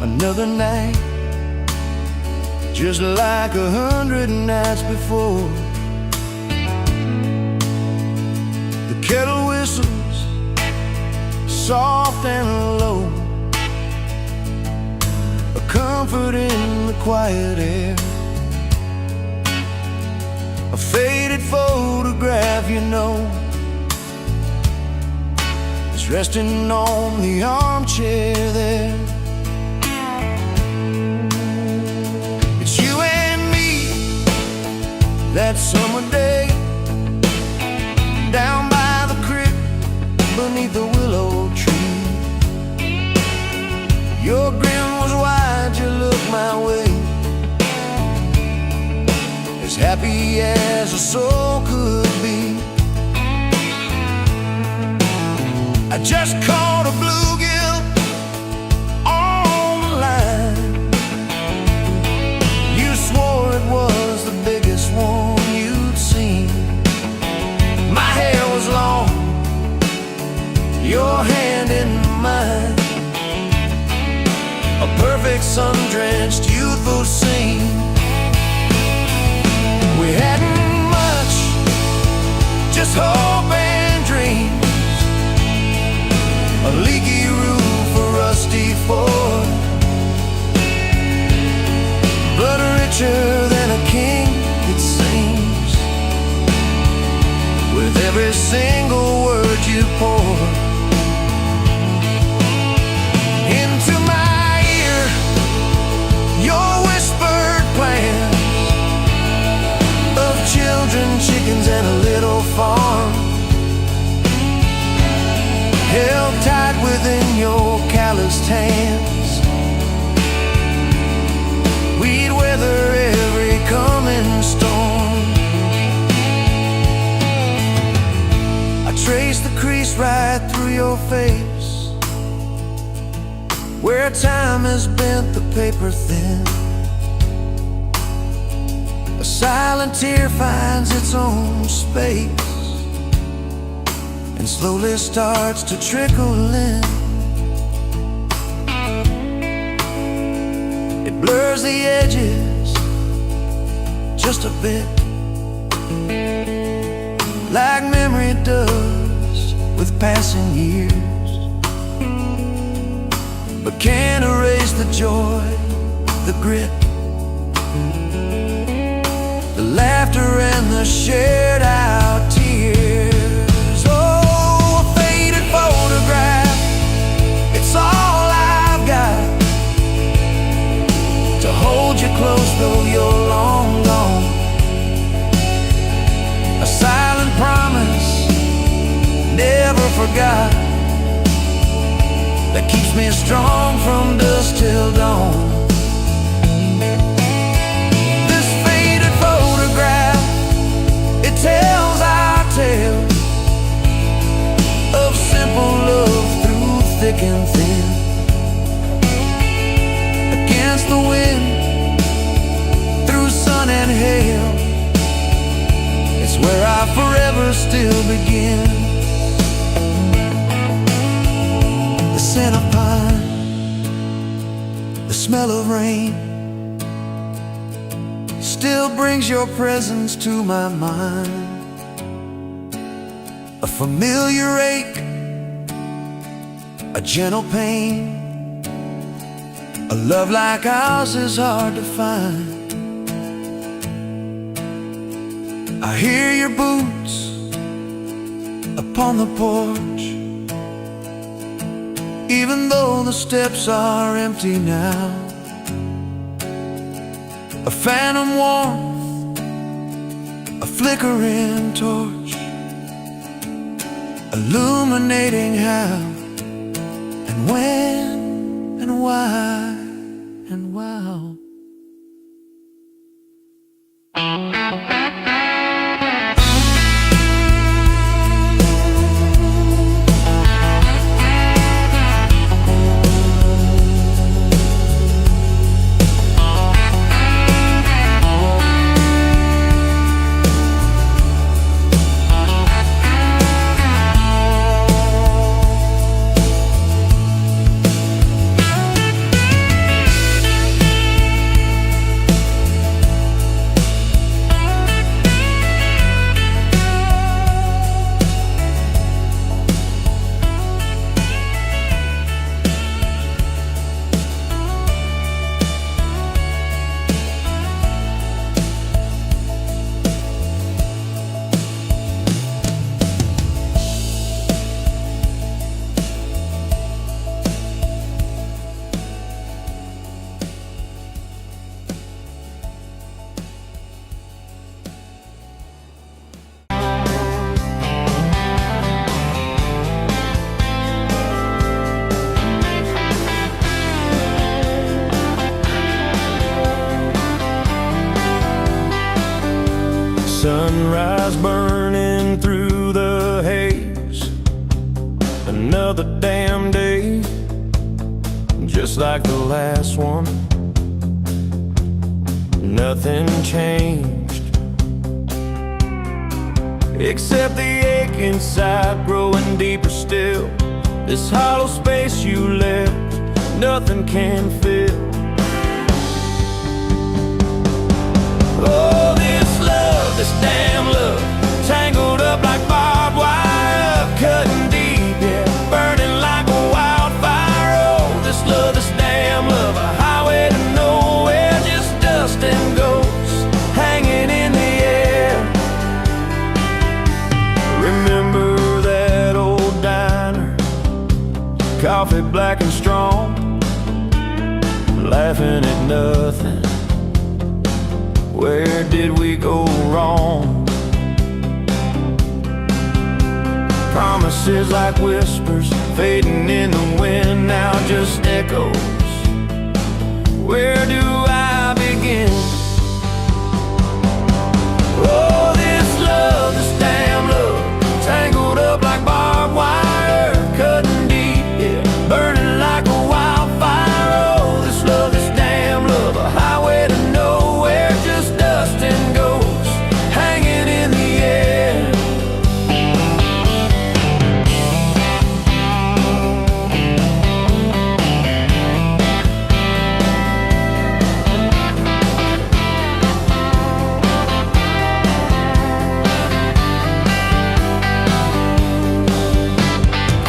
another night, just like 100 nights before. The kettle whistles soft and low, a comfort in the quiet air. A faded photograph, you know, is resting on the armchair there. It's you and me that summer day, down by the creek beneath the willow tree. Your grin was wide, you looked my way, as happy as a soul could be. I just caught a bluegill on the line. You swore it was the biggest one you'd seen. My hair was long, your hand in mine, a perfect sun-drenched youthful scene. We hadn't much, just hope and dreams, a leaky roof, a rusty Ford, but richer than a king, it seems, with every single word you pour into my ear. Your whispered plans of children, chickens, and a little farm, held tight within your calloused hands. We'd weather every coming storm. I traced the crease right through your face, where time has bent the paper thin. A silent tear finds its own space and slowly starts to trickle in. It blurs the edges just a bit, like memory does with passing years, but can't erase the joy, the grit, the laughter and the shared out tears. Oh, a faded photograph, it's all I've got to hold you close though you're long gone. A silent promise, never forgot, that keeps me strong from dusk till dawn. The breaking thin against the wind, through sun and hail. It's where I forever still begin. The scent of pine, the smell of rain, still brings your presence to my mind. A familiar ache, a gentle pain. A love like ours is hard to find. I hear your boots upon the porch, even though the steps are empty now. A phantom warmth, a flickering torch, illuminating how and when and why and wow. Sunrise burning through the haze. Another damn day, just like the last one. Nothing changed, except the ache inside growing deeper still. This hollow space you left, nothing can fill. Oh, this love, this damn love, tangled up like barbed wire, cutting deep, yeah, burning like a wildfire. Oh, this love, this damn love, a highway to nowhere, just dust and ghosts hanging in the air. Remember that old diner, coffee black and strong, laughing at nothing. Where did we go wrong? Promises like whispers fading in the wind, now just echoes. Where do I begin? Oh, this love, this damn love, tangled up like barbed wire, cutting deep, yeah, burning like a wildfire. Oh, this love, this damn love, a highway to nowhere, just dust and ghosts hanging in the air.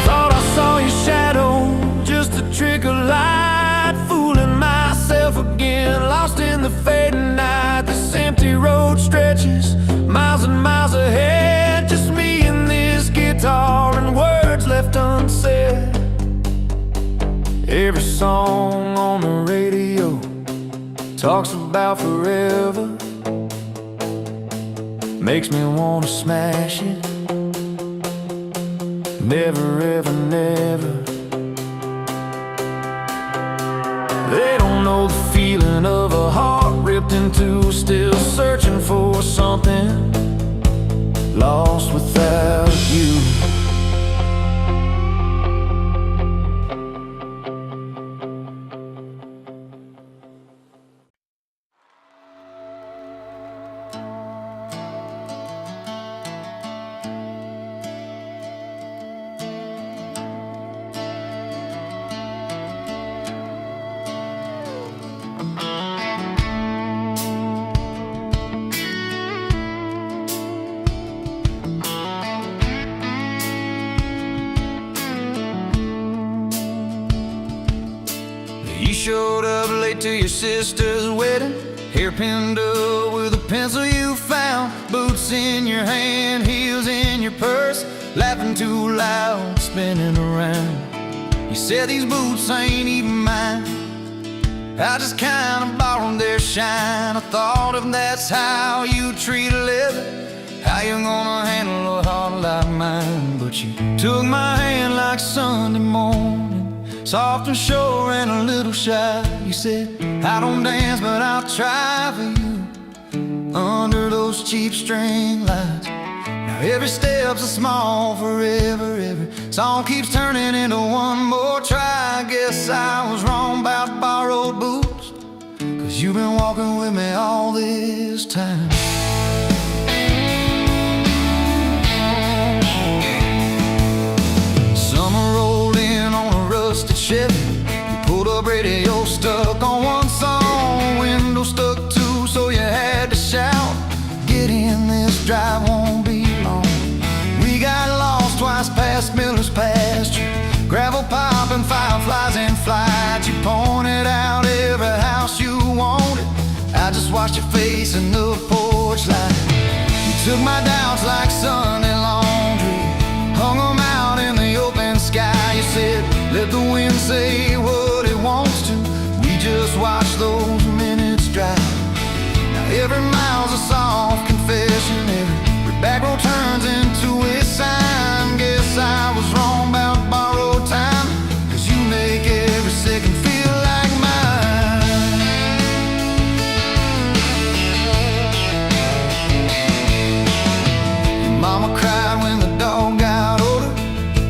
Thought I saw your shadow, just a trick of light, fooling myself again, lost in the fading night. This empty road stretches miles and miles ahead, just me and this guitar and words left unsaid. Every song on the radio talks about forever, makes me wanna smash it. Never ever never. They don't know the feeling of a heart ripped in two, still searching for something, lost without you. showed up late to your sister's wedding, hair pinned up with a pencil you found, boots in your hand, heels in your purse, laughing too loud, spinning around. You said these boots ain't even mine, I just kinda borrowed their shine. I thought if that's how you treat a living, how you gonna handle a heart like mine? But you took my hand like Sunday morning, soft and sure and a little shy. You said, I don't dance but I'll try for you, under those cheap string lights. Now every step's a small forever, every song keeps turning into one more try. I guess I was wrong about borrowed boots, 'cause you've been walking with me all this time. Summer rolled in on a rusted Chevy, you pulled up, radio stuck on one song, window stuck too, so you had to shout, get in, this drive won't be long. We got lost twice past Miller's pasture, gravel popping, fireflies in flight. You pointed out every house you wanted, I just watched your face in the porch light. You took my doubts like Sunday laundry, hung them out in the open sky. You said, let the wind say what it wants to, we just watch those minutes drive. Now every mile's a soft confession, every back road turns into a sign. Guess I was wrong about borrowed time, 'cause you make every second feel like mine. Your mama cried when the dog got older,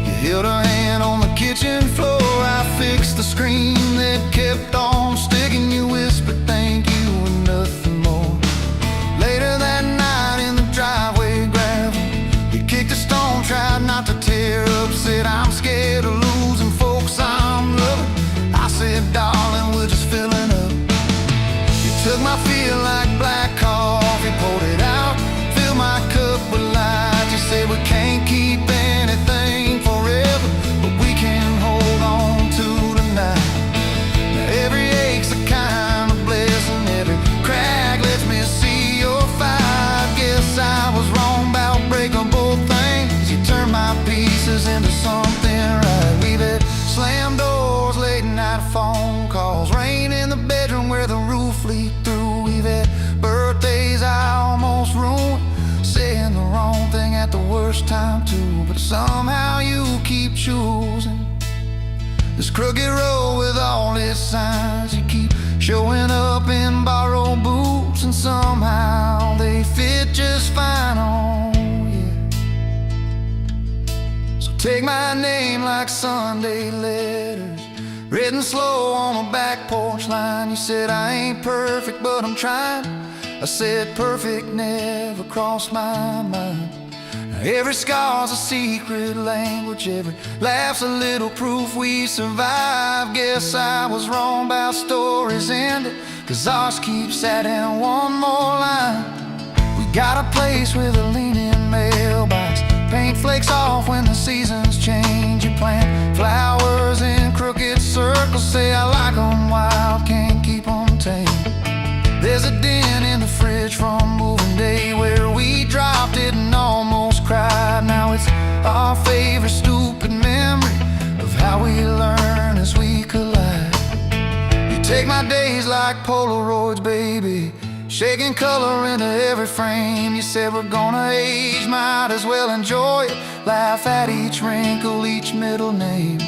you held her hand on the kitchen floor. I fixed the screen that kept on sticking, you whispered thank you and nothing more. Later that night in the driveway gravel, you kicked a stone, tried not to tear up, said I'm scared of losing folks I'm loving. I said, darling, we're just filling up. You took my feel like black coffee, poured it out, filled my cup with light. You said we can't keep anything forever, but we can hold on to tonight. Now every ache's a kind of blessing, every crack lets me see your fight. Guess I was wrong about breakable things, you turned my pieces into something right. We've had slam doors, late night phone calls, rain in the bedroom where the roof leaked through. We've had birthdays I almost ruined, saying the wrong thing at the worst time too. But somehow you keep choosing this crooked road with all its signs. You keep showing up in borrowed boots, and somehow they fit just fine on you. So take my name like Sunday letters, written slow on a back porch line. You said I ain't perfect but I'm trying, I said perfect never crossed my mind. Now every scar's a secret language, every laugh's a little proof we survived. Guess I was wrong about stories ending, 'cause ours keeps adding one more line. We got a place with a leaning mailbox, paint flakes off when the seasons change. You plant flowers in crooked circles, say I like 'em wild, can't keep 'em tame. There's a dent in the fridge from moving day where we dropped it and almost cried. Now it's our favorite stupid memory of how we learn as we collide. You take my days like Polaroids, baby, shaking color into every frame. You said we're gonna age, might as well enjoy it, laugh at each wrinkle, each middle name.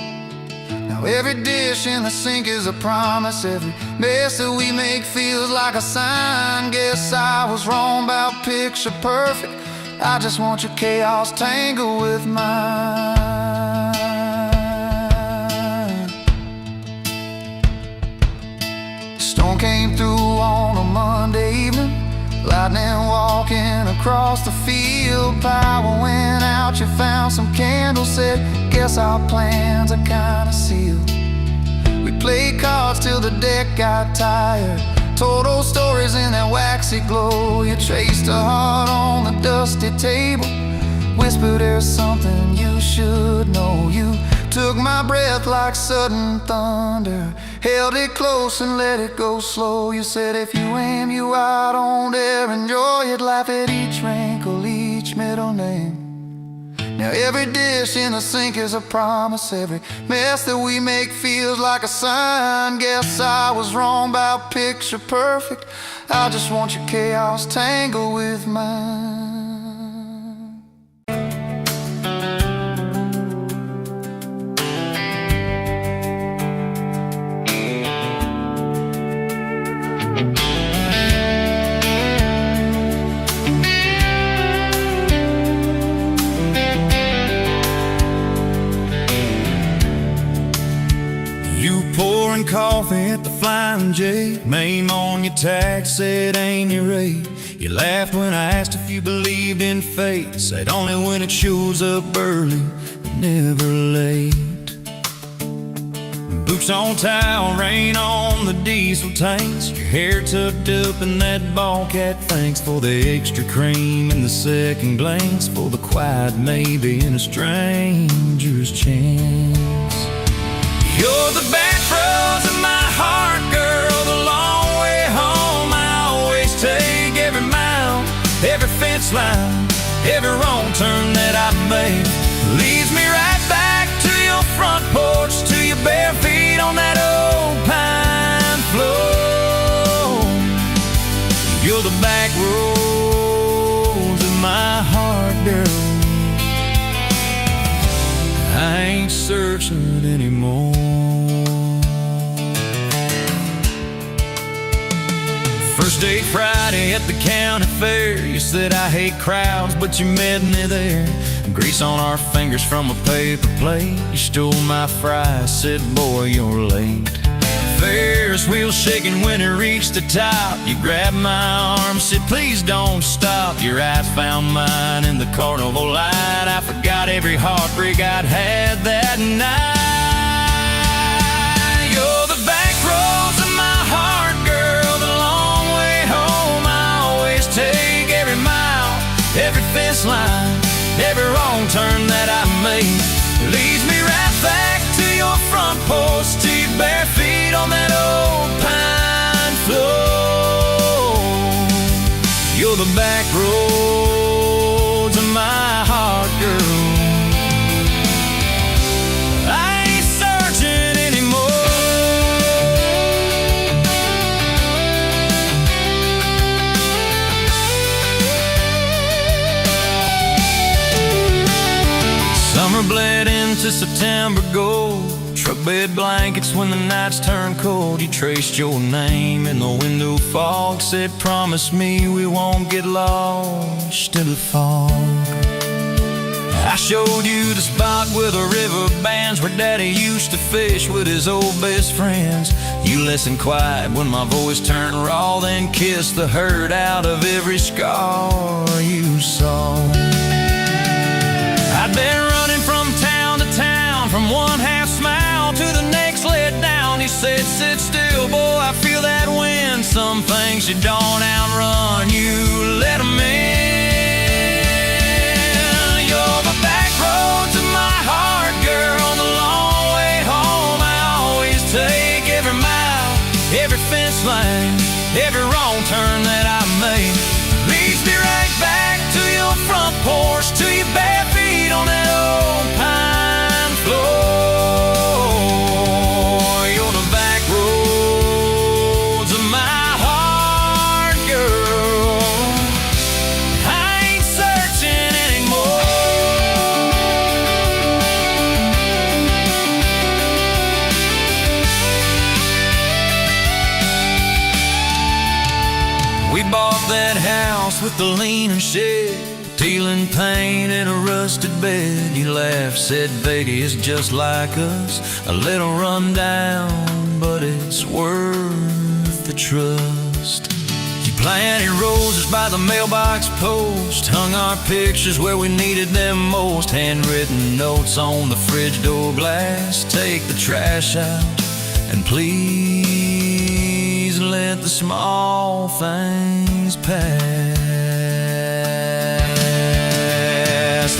Now every dish in the sink is a promise, every mess that we make feels like a sign. Guess I was wrong about picture perfect, I just want your chaos tangled with mine. Storm came through on a Monday evening, lightning walking across the field. Power went out, you found some candles, said guess our plans are kinda sealed. We played cards till the deck got tired, told old stories in that waxy glow. You traced a heart on the dusty table, whispered there's something you should know. You took my breath like sudden thunder. Held it close and let it go slow. You said if you aim, you out, don't dare enjoy it. Laugh at each wrinkle, each middle name. Now every dish in the sink is a promise. Every mess that we make feels like a sign. Guess I was wrong about picture perfect. I just want your chaos tangled with mine. Pouring coffee at the Flying J, name on your tag said ain't your rate. You laughed when I asked if you believed in fate. Said only when it shows up early, never late. Boots on towel, rain on the diesel tanks. Your hair tucked up in that ball cat. Thanks for the extra cream and the second glance, for the quiet maybe in a stranger's chance. You're the back roads of my heart, girl, the long way home. I always take every mile, every fence line, every wrong turn that I make leads me right back to your front porch, to your bare feet on that old pine floor. You're the back roads of my heart, girl. I ain't searching anymore. First date Friday at the county fair. You said I hate crowds, but you met me there. Grease on our fingers from a paper plate. You stole my fries, said boy you're late. Ferris wheel shaking when it reached the top. You grabbed my arm, said please don't stop. Your eyes found mine in the carnival light. I forgot every heartbreak I'd had that night. You're the back roads of my heart, girl, the long way home. I always take every mile, every fence line, every wrong turn that I make leads me right back to your front porch, to your bare feet on that old pine floor. You're the back roads of my heart, girl. I ain't searching anymore. Summer bled into September gold. Truck bed blankets when the nights turned cold. You traced your name in the window fog. Said promise me we won't get lost in the fog. I showed you the spot where the river bands, where Daddy used to fish with his old best friends. You listened quiet when my voice turned raw, then kissed the hurt out of every scar you saw. I'd been running from town to town, from one half smile to the next let down. He said, sit still, boy, I feel that wind. Some things you don't outrun, you let them in. You're the back roads of my heart, girl, the long way home. I always take every mile, every fence line, every wrong turn that I make leads me right back to your front porch, to your bare feet on that old pine floor. You're the back roads of my heart, girl. I ain't searching anymore. We bought that house with the leaning shed, peeling paint in a rusted bed. You laughed, said Vegas is just like us, a little run down, but it's worth the trust. You planted roses by the mailbox post, hung our pictures where we needed them most. Handwritten notes on the fridge door glass, take the trash out and please let the small things pass.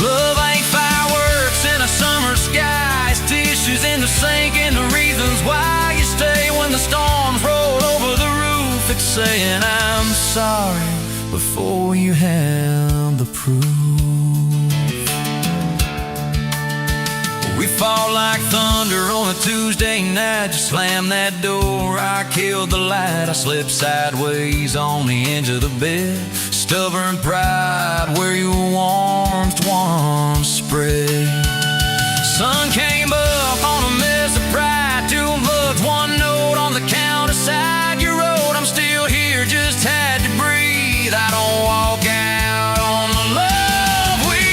Love ain't fireworks in a summer sky, it's tissues in sinking, the reasons why you stay when the storms roll over the roof. It's saying I'm sorry before you have the proof. We fall like thunder on a Tuesday night. You slam that door, I killed the light. I slipped sideways on the edge of the bed. Stubborn pride where your warmth once spread. Sun came up on a mess of pride. 2 bucks, 1 note on the counter side you wrote. I'm still here, just had to breathe. I don't walk out on the love we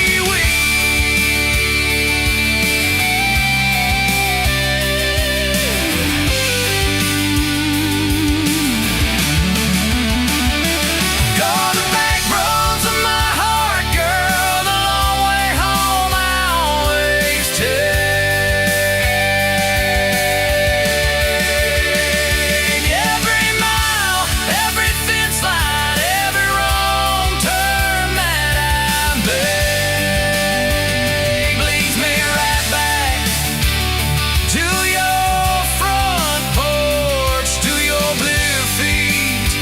Gone the back roads of my heart, girl. The long way home I always take. Every mile, every fence line, every wrong turn that I make leads me right back to your front porch, to your bare feet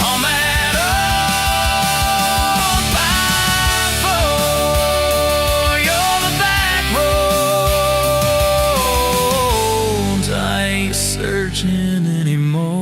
on that old pine floor. You're the back roads. I ain't searching anymore.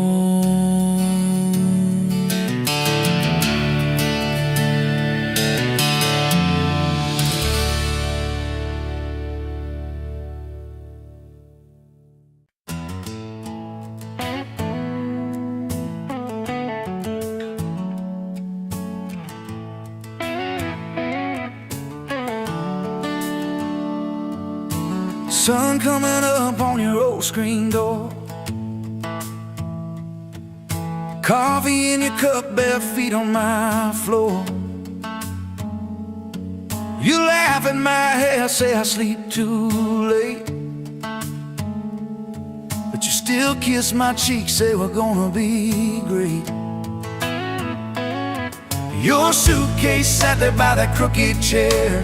Sun coming up on your old screen door. Coffee in your cup, bare feet on my floor. You laugh at my hair, say I sleep too late, but you still kiss my cheek, say we're gonna be great. Your suitcase sat there by that crooked chair.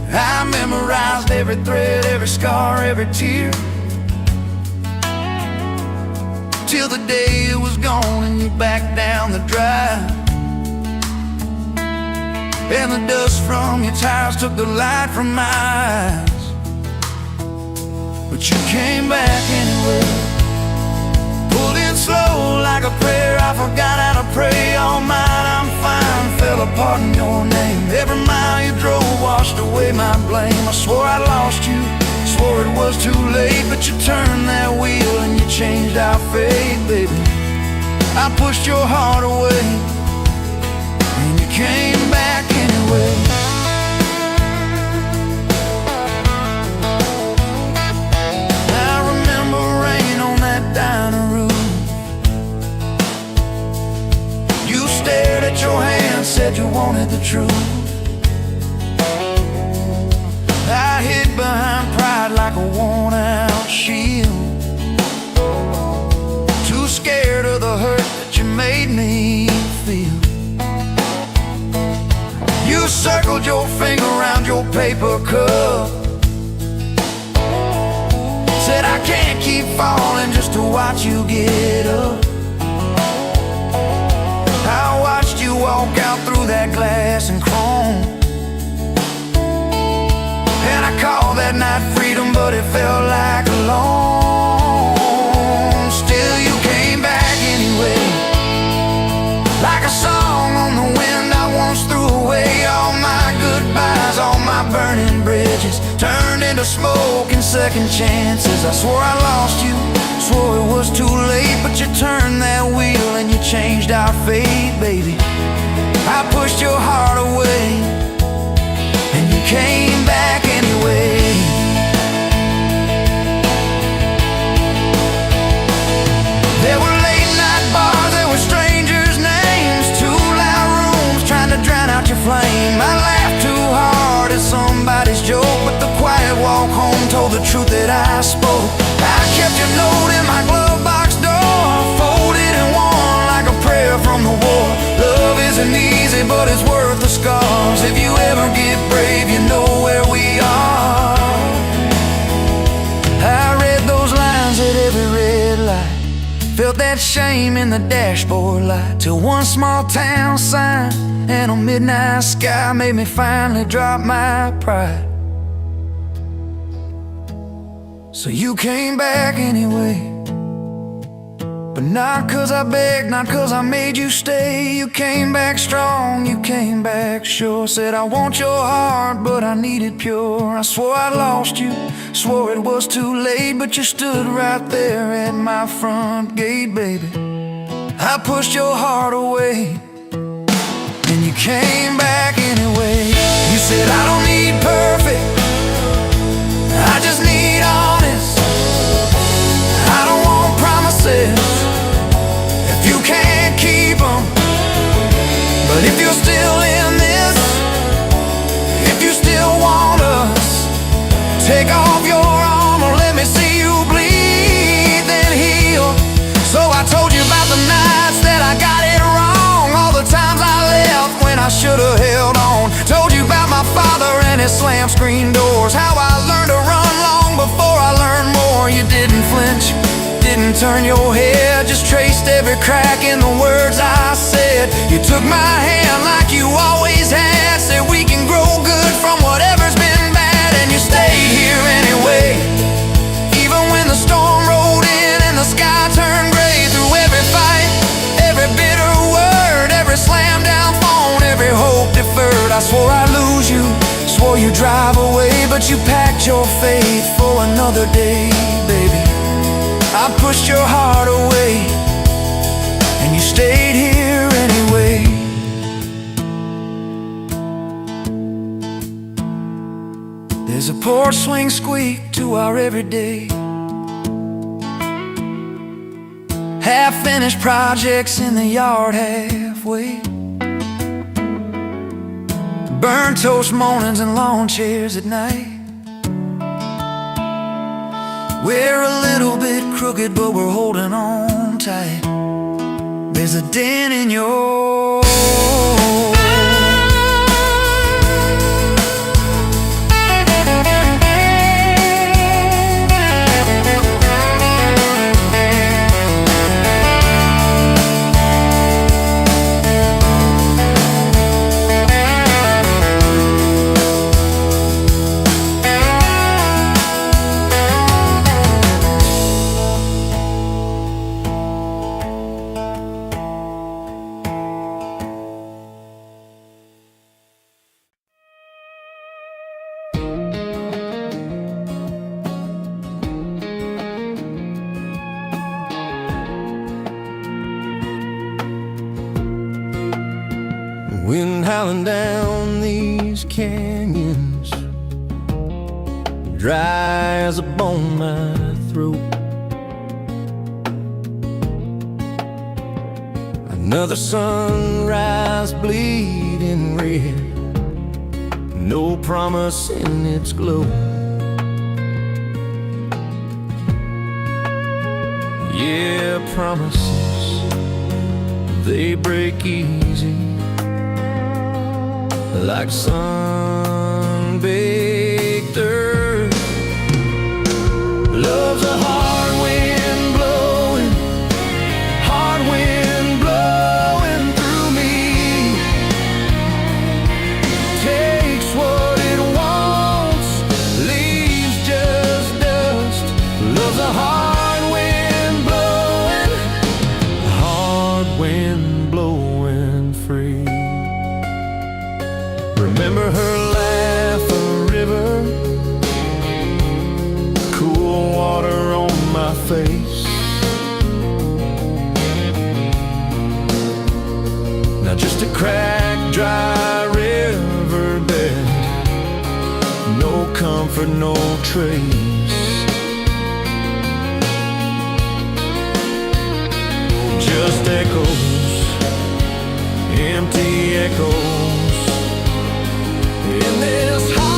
I memorized every thread, every scar, every tear, till the day it was gone and you backed down the drive. And the dust from your tires took the light from my eyes, but you came back anyway. Pulled in slow like a prayer, I forgot how to pray. All mine, I'm fine, fell apart in your name. Every mile you drove washed away my blame. I swore I lost you, swore it was too late, but you turned that wheel and you changed our fate, baby. I pushed your heart away and you came back anyway. I remember rain on that dining room. You stared at your hand, said you wanted the truth. I hid behind pride like a worn-out shield, too scared of the hurt that you made me feel. You circled your finger around your paper cup, said I can't keep falling just to watch you get up. I watched you walk out through that glass and chrome, and I called that night freedom, but it felt like alone. Still you came back anyway, like a song on the wind. I once threw away all my goodbyes, all my burning bridges turned into smoke and second chances. I swore I lost you, swore it was too late, but you turned that wheel and you changed our fate, baby. I pushed your heart away and you came back anyway. There were late night bars, there were strangers' names, too loud rooms trying to drown out your flame. I laughed too hard at somebody's joke, but the quiet walk home told the truth that I spoke. I kept your note in my glove box door, folded and worn like a prayer from the war. Love isn't easy, but it's worth the scars. If you ever get brave, you know where we are. shame in the dashboard light, till one small town sign and a midnight sky made me finally drop my pride. So you came back anyway, but not 'cause I begged, not 'cause I made you stay. You came back strong, you came back sure. Said I want your heart, but I need it pure. I swore I lost you, swore it was too late, but you stood right there at my front gate, baby. I pushed your heart away, and you came back anyway. You said I don't need perfect, I just need honest. I don't want promises if you can't keep them. But if you're still in this, if you still want us, take off your armor, let me see you bleed, then heal. So I told you about the nights that I got it wrong, all the times I left when I should have held on. Told you about my father and his slam screen doors, how I learned to run long before I learned more. You didn't flinch, didn't turn your head, just traced every crack in the words I said. You took my hand like you always had, said we can grow good from whatever's been bad, and you stayed here anyway. Even when the storm rolled in and the sky turned gray, through every fight, every bitter word, every slam down phone, every hope deferred. I swore I'd lose you, swore you'd drive away, but you packed your faith for another day, baby. I pushed your heart away, and you stayed here anyway. There's a porch swing squeak to our everyday, half-finished projects in the yard halfway, burnt toast mornings and lawn chairs at night. We're a little bit crooked, but we're holding on tight. There's a dent in your wind howling down these canyons, dry as a bone in my throat. Another sunrise bleeding red, no promise in its glow. Yeah, promises, they break easy, like sun-baked earth. Love's a hard wind blowing, hard wind blowing through me. Takes what it wants, leaves just dust. Love's a hard wind blowing, hard wind blowing free. Remember her laugh, a river, cool water on my face. Now just a cracked, dry riverbed, no comfort, no trace. Just echoes, empty echoes in this hollow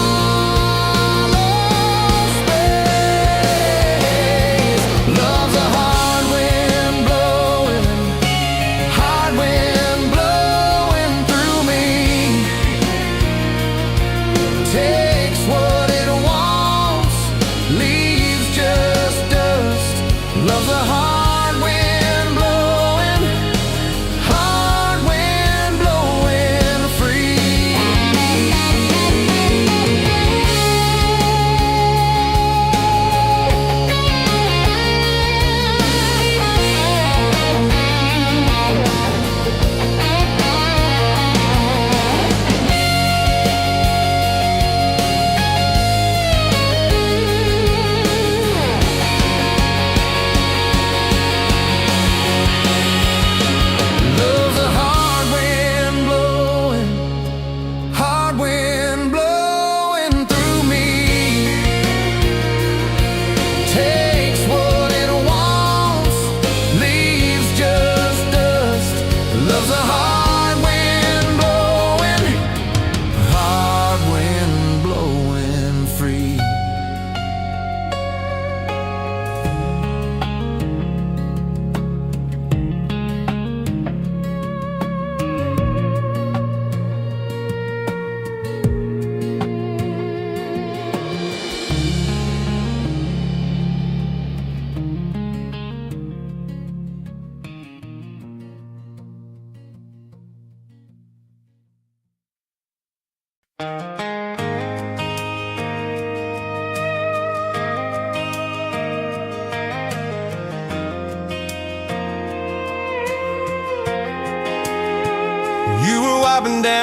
space. Love's a hard wind blowing, hard wind blowing through me. Takes what it wants, leaves just dust. Love's a hard wind blowing.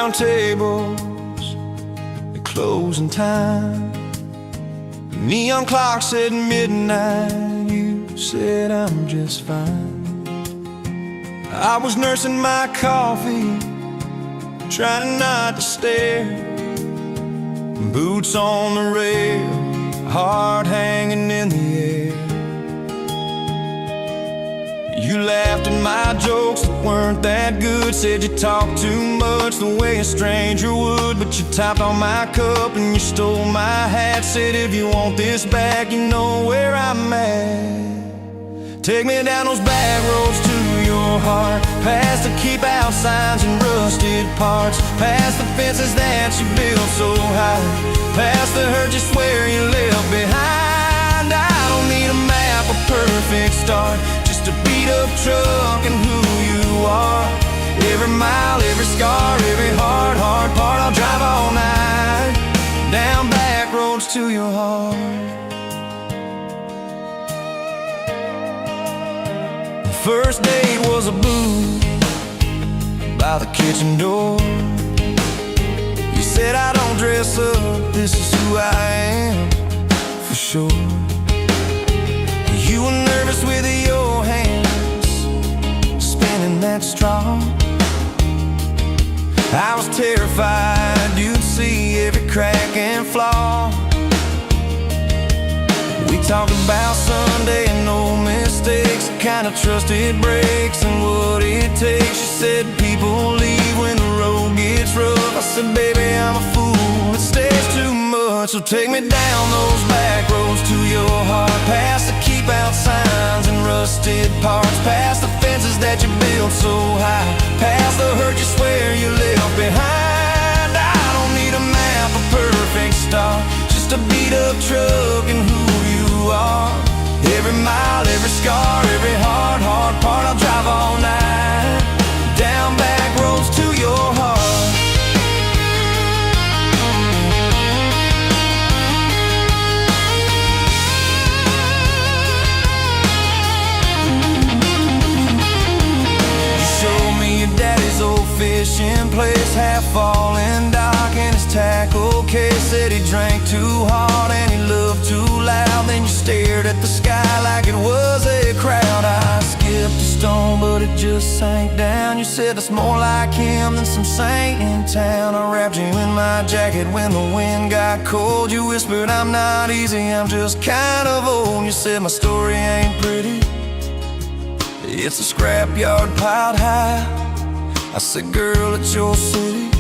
round tables at closing time. Neon clock said midnight, you said I'm just fine. I was nursing my coffee, trying not to stare. Boots on the rail, heart hanging in the air. You laughed at my jokes that weren't that good. Said you talked too much the way a stranger would. But you tapped on my cup and you stole my hat. Said if you want this back, you know where I'm at. Take me down those back roads to your heart, past the keep out signs and rusted parts, past the fences that you built so high, past the hurt you swear you left behind. I don't need a map, a perfect start, just a beat up truck and who you are. Every mile, every scar, every hard part, I'll drive all night down back roads to your heart. First date was a booth by the kitchen door. You said I don't dress up, this is who I am, for sure. You were nervous with your hands spinning that straw. I was terrified you'd see every crack and flaw. We talked about Sunday and no mistakes, the kind of trust it breaks and what it takes. She said people leave when the road gets rough. I said baby I'm a fool, it stays too much. So take me down those back roads to your heart, past the keep out signs and rusted parts, past the fences that you built so high, past the hurt you swear you left behind. I don't need a map, a perfect start, just a beat up truck and who you are. Every mile, every scar, every hard part, I'll drive all night down back roads to your heart. You showed me your daddy's old fishing place, half fallen dock and his tackle case. Said he drank too hard and he loved too loud. Then you stared at the sky like it was a crowd. I skipped a stone but it just sank down. You said it's more like him than some saint in town. I wrapped you in my jacket when the wind got cold. You whispered I'm not easy, I'm just kind of old. You said my story ain't pretty, it's a scrapyard piled high. I said girl, it's your city,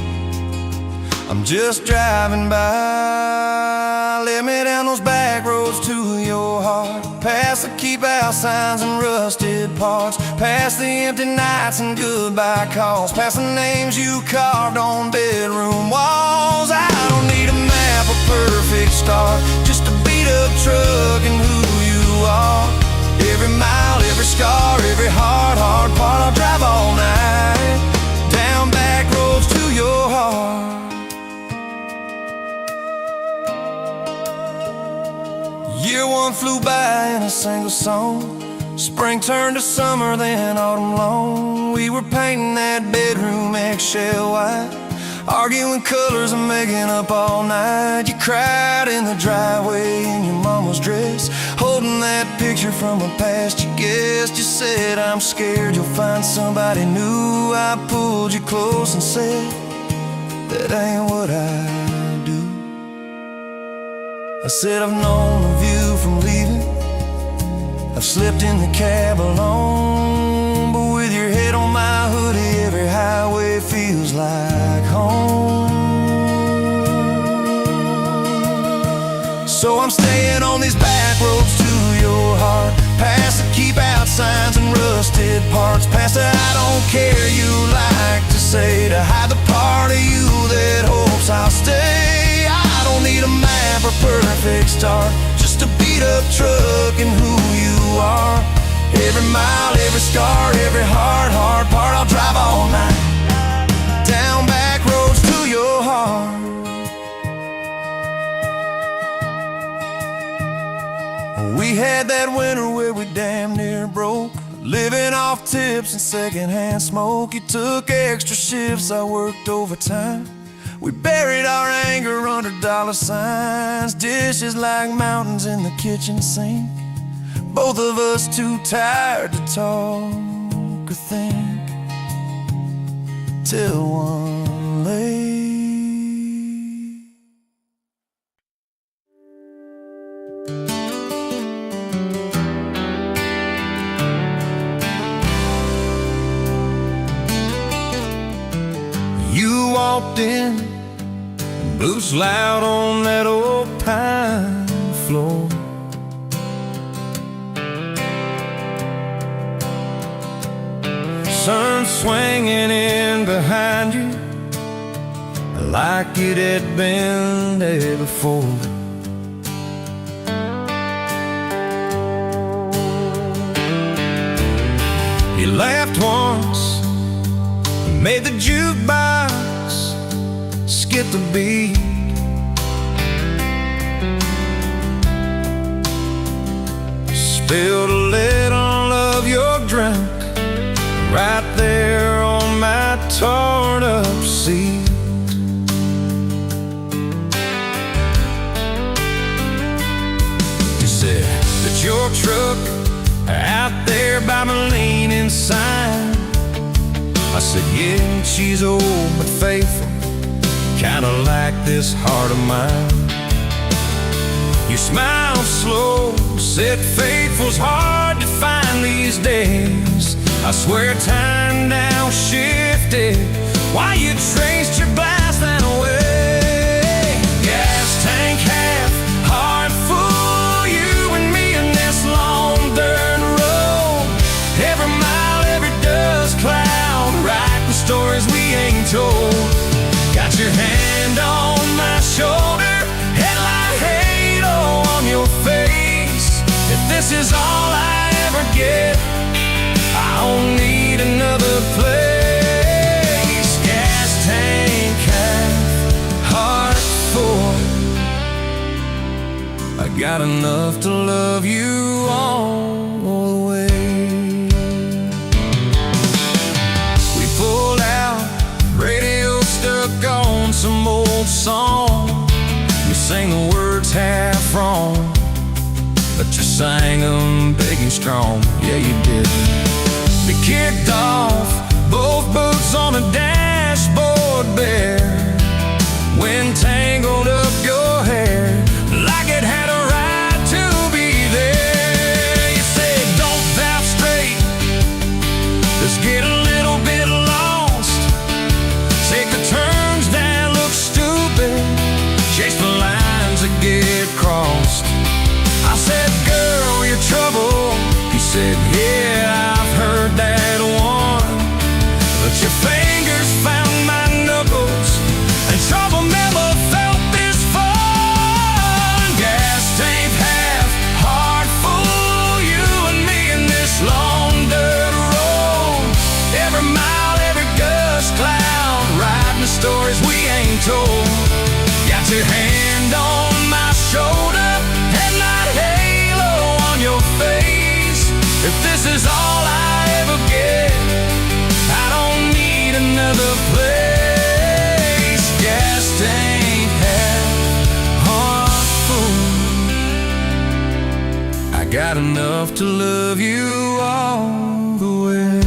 I'm just driving by. Let me down those back roads to your heart, past the keep out signs and rusted parts, past the empty nights and goodbye calls, past the names you carved on bedroom walls. I don't need a map, a perfect start, just a beat up truck and who you are. Every mile, every scar, every hard part, I'll drive all night down back roads to your heart. Year one flew by in a single song. Spring turned to summer, then autumn long. We were painting that bedroom eggshell white, arguing colors and making up all night. You cried in the driveway in your mama's dress, holding that picture from a past you guessed. You said I'm scared you'll find somebody new. I pulled you close and said that ain't what I do. I said I've known the view from leaving, I've slept in the cab alone, but with your head on my hoodie, every highway feels like home. So I'm staying on these back roads to your heart, past the keep out signs and rusted parts, past the I don't care you like to say, to hide the part of you that hopes I'll stay. I don't need a map or perfect start, just a beat up truck and who you are. Every mile, every scar, every hard part, I'll drive all night down back roads to your heart. We had that winter where we damn near broke, living off tips and secondhand smoke. You took extra shifts, I worked overtime. We buried our anger under dollar signs. Dishes like mountains in the kitchen sink. Both of us too tired to talk or think, till one late. You walked in, boots loud on that old pine floor. Sun swinging in behind you like it had been there before. You laughed once, made the jukebox skip the beat. Spilled a little of your drink right there on my torn up seat. You said that your truck out there by my leaning sign. I said, yeah, she's old but faithful, kinda like this heart of mine. You smiled slow, said faithful's hard to find these days. I swear time now shifted while you traced your blast that away. Gas tank half, heart full, you and me in this long dirt road. Every mile, every dust cloud, writing stories we ain't told. Got your hand on my shoulder, headlight halo on your face. If this is all I ever get, I don't need another place. Gas tank half, heart full. I got enough to love you all the way. We pulled out, radio stuck on some old song. You sang the words half wrong, but you sang them big and strong. Yeah, you did. We kicked off, both boots on the dashboard bare. Wind tangled up your hair like it had a right to be there. You said, don't valve straight, let's get a little bit lost. Take the turns that look stupid, chase the lines that get crossed. I said, girl, you're trouble. He said, yeah, I've heard that one. But your fingers found my knuckles, and trouble never felt this fun. Gas tank half, heart full, you and me in this long dirt road. Every mile, every gust cloud, writing the stories we ain't told. Got your hand on my shoulder, headlight halo on your face. If this is all I ever get, I don't need another place. Gas tank half, heart full. I got enough to love you all the way.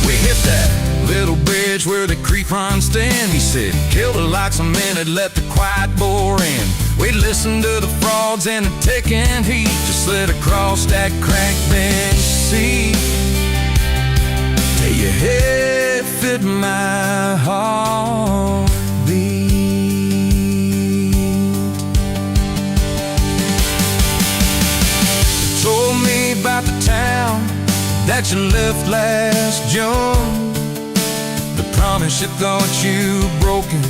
We hit that little bridge where the creek runs in. He said, kill the lights a minute, let the quiet bore in. We'd listen to the frogs and the ticking heat, just slid across that crack bench seat till your head fit my heartbeat. You told me about the town that you left last June, the promise you thought you broken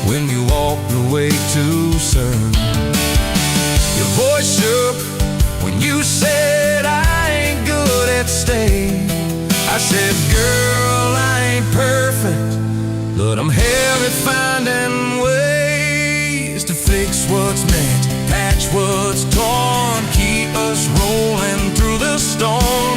when you walked away too soon. Your voice shook when you said I ain't good at staying. I said, girl, I ain't perfect, but I'm hell at finding ways to fix what's meant, patch what's torn, keep us rolling through the storm.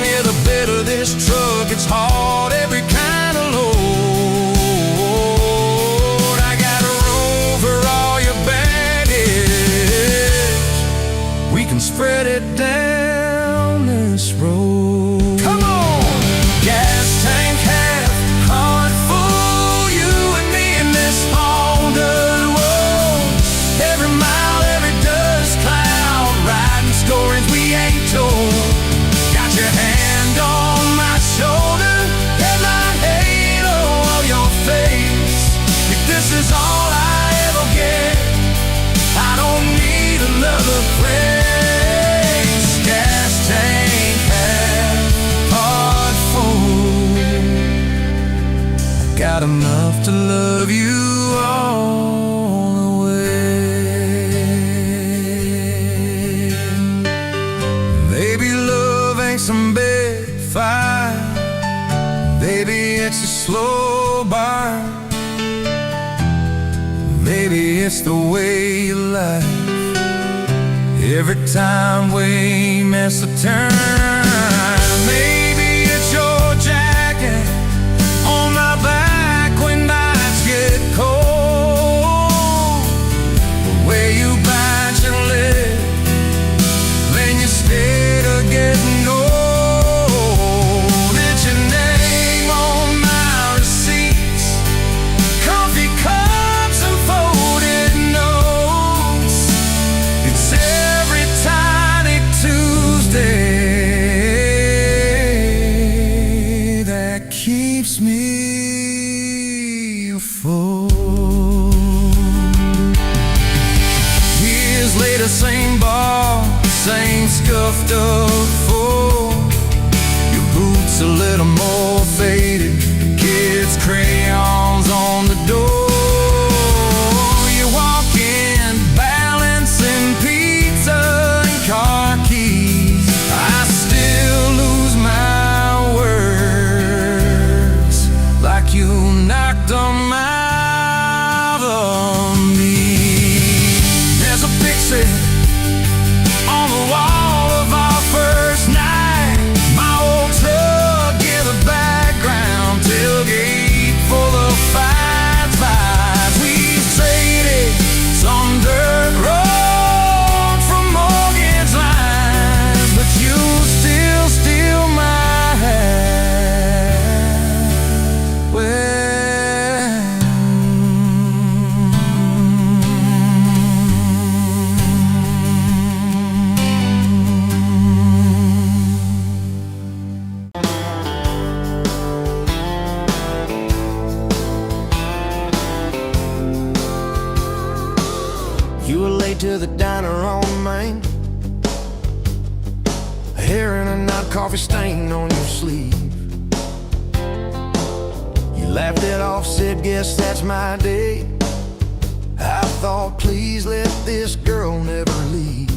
headed down this road. Come on! Gas tank half, heart full, you and me in this haunted world. Every mile, every dust cloud, riding stories we ain't told. Got your hand on my shoulder, headline halo of your face. If this is all I ever get, I don't need another place. Gas tank half, heart full. Got enough to love you all the way. Baby, love ain't some big fight. Baby, it's a slow burn. Maybe it's the way you lie. Every time we miss a turn. Maybe it's your jacket on my back when nights get cold. The way you bite your lip, then you stay to getting old. It's your name on my receipts, coffee cups and folded notes. It's every tiny Tuesday that keeps me afloat. Years later, same bar, same scuffed up floor. Your boots a little more faded, the kids' crayons on the door. You walk in, balancing pizza and car keys. I still lose my words, like you knocked them out of me. There's a picture on the wall of our first night. My old truck in the background, tailgate full of fights, vibes. We traded some dirt road from mortgage lines, but you still steal my heart. Well, You were late to the diner on Main, hair in a knot, coffee stain on your sleeve. You laughed it off, said, guess that's my day. I thought, please let this girl never leave.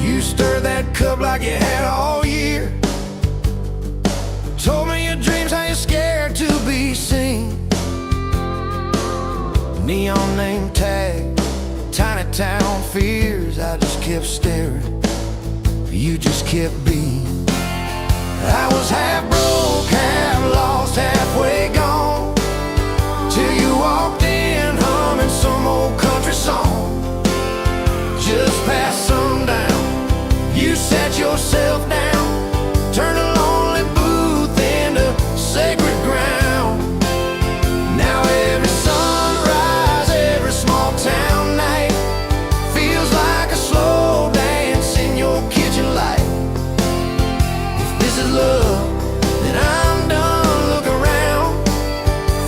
You stirred that cup like you had all year, told me your dreams, how you're scared to be seen. Neon name tag, tiny town fears. I just kept staring, you just kept being. I was half broke, half lost, halfway gone, till you walked in humming some old country song. Just past sundown, you sat yourself down, turned a lonely booth into sacred ground. Now every sunrise, every small town night feels like a slow dance in your kitchen light. If this is love, then I'm done. Look around,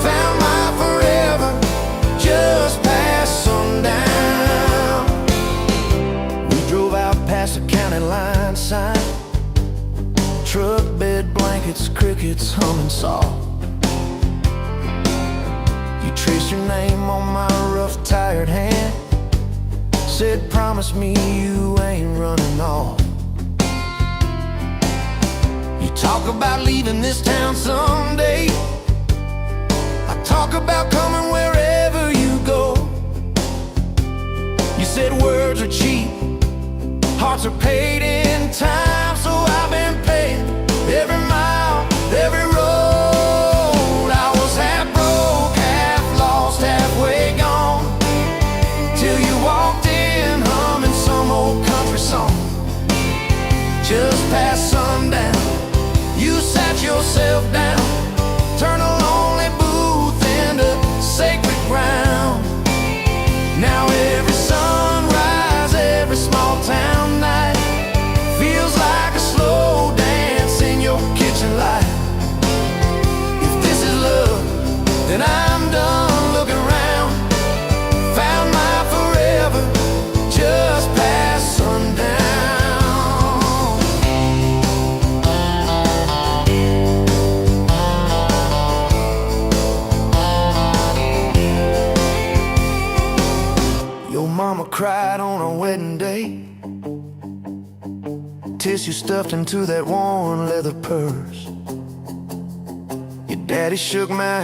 found my forever just past sundown. We drove out past the county line sign, truck bed blankets, crickets humming soft. You traced your name on my rough, tired hand, said, promise me you ain't running off. You talk about leaving this town someday, I talk about coming wherever you go. You said words are cheap, hearts are paid in time, so I've been paying every mile, every road. I was half broke, half lost, halfway gone, till you walked in humming some old Your mama cried on our wedding day, tissue stuffed into that worn leather purse. Your daddy shook my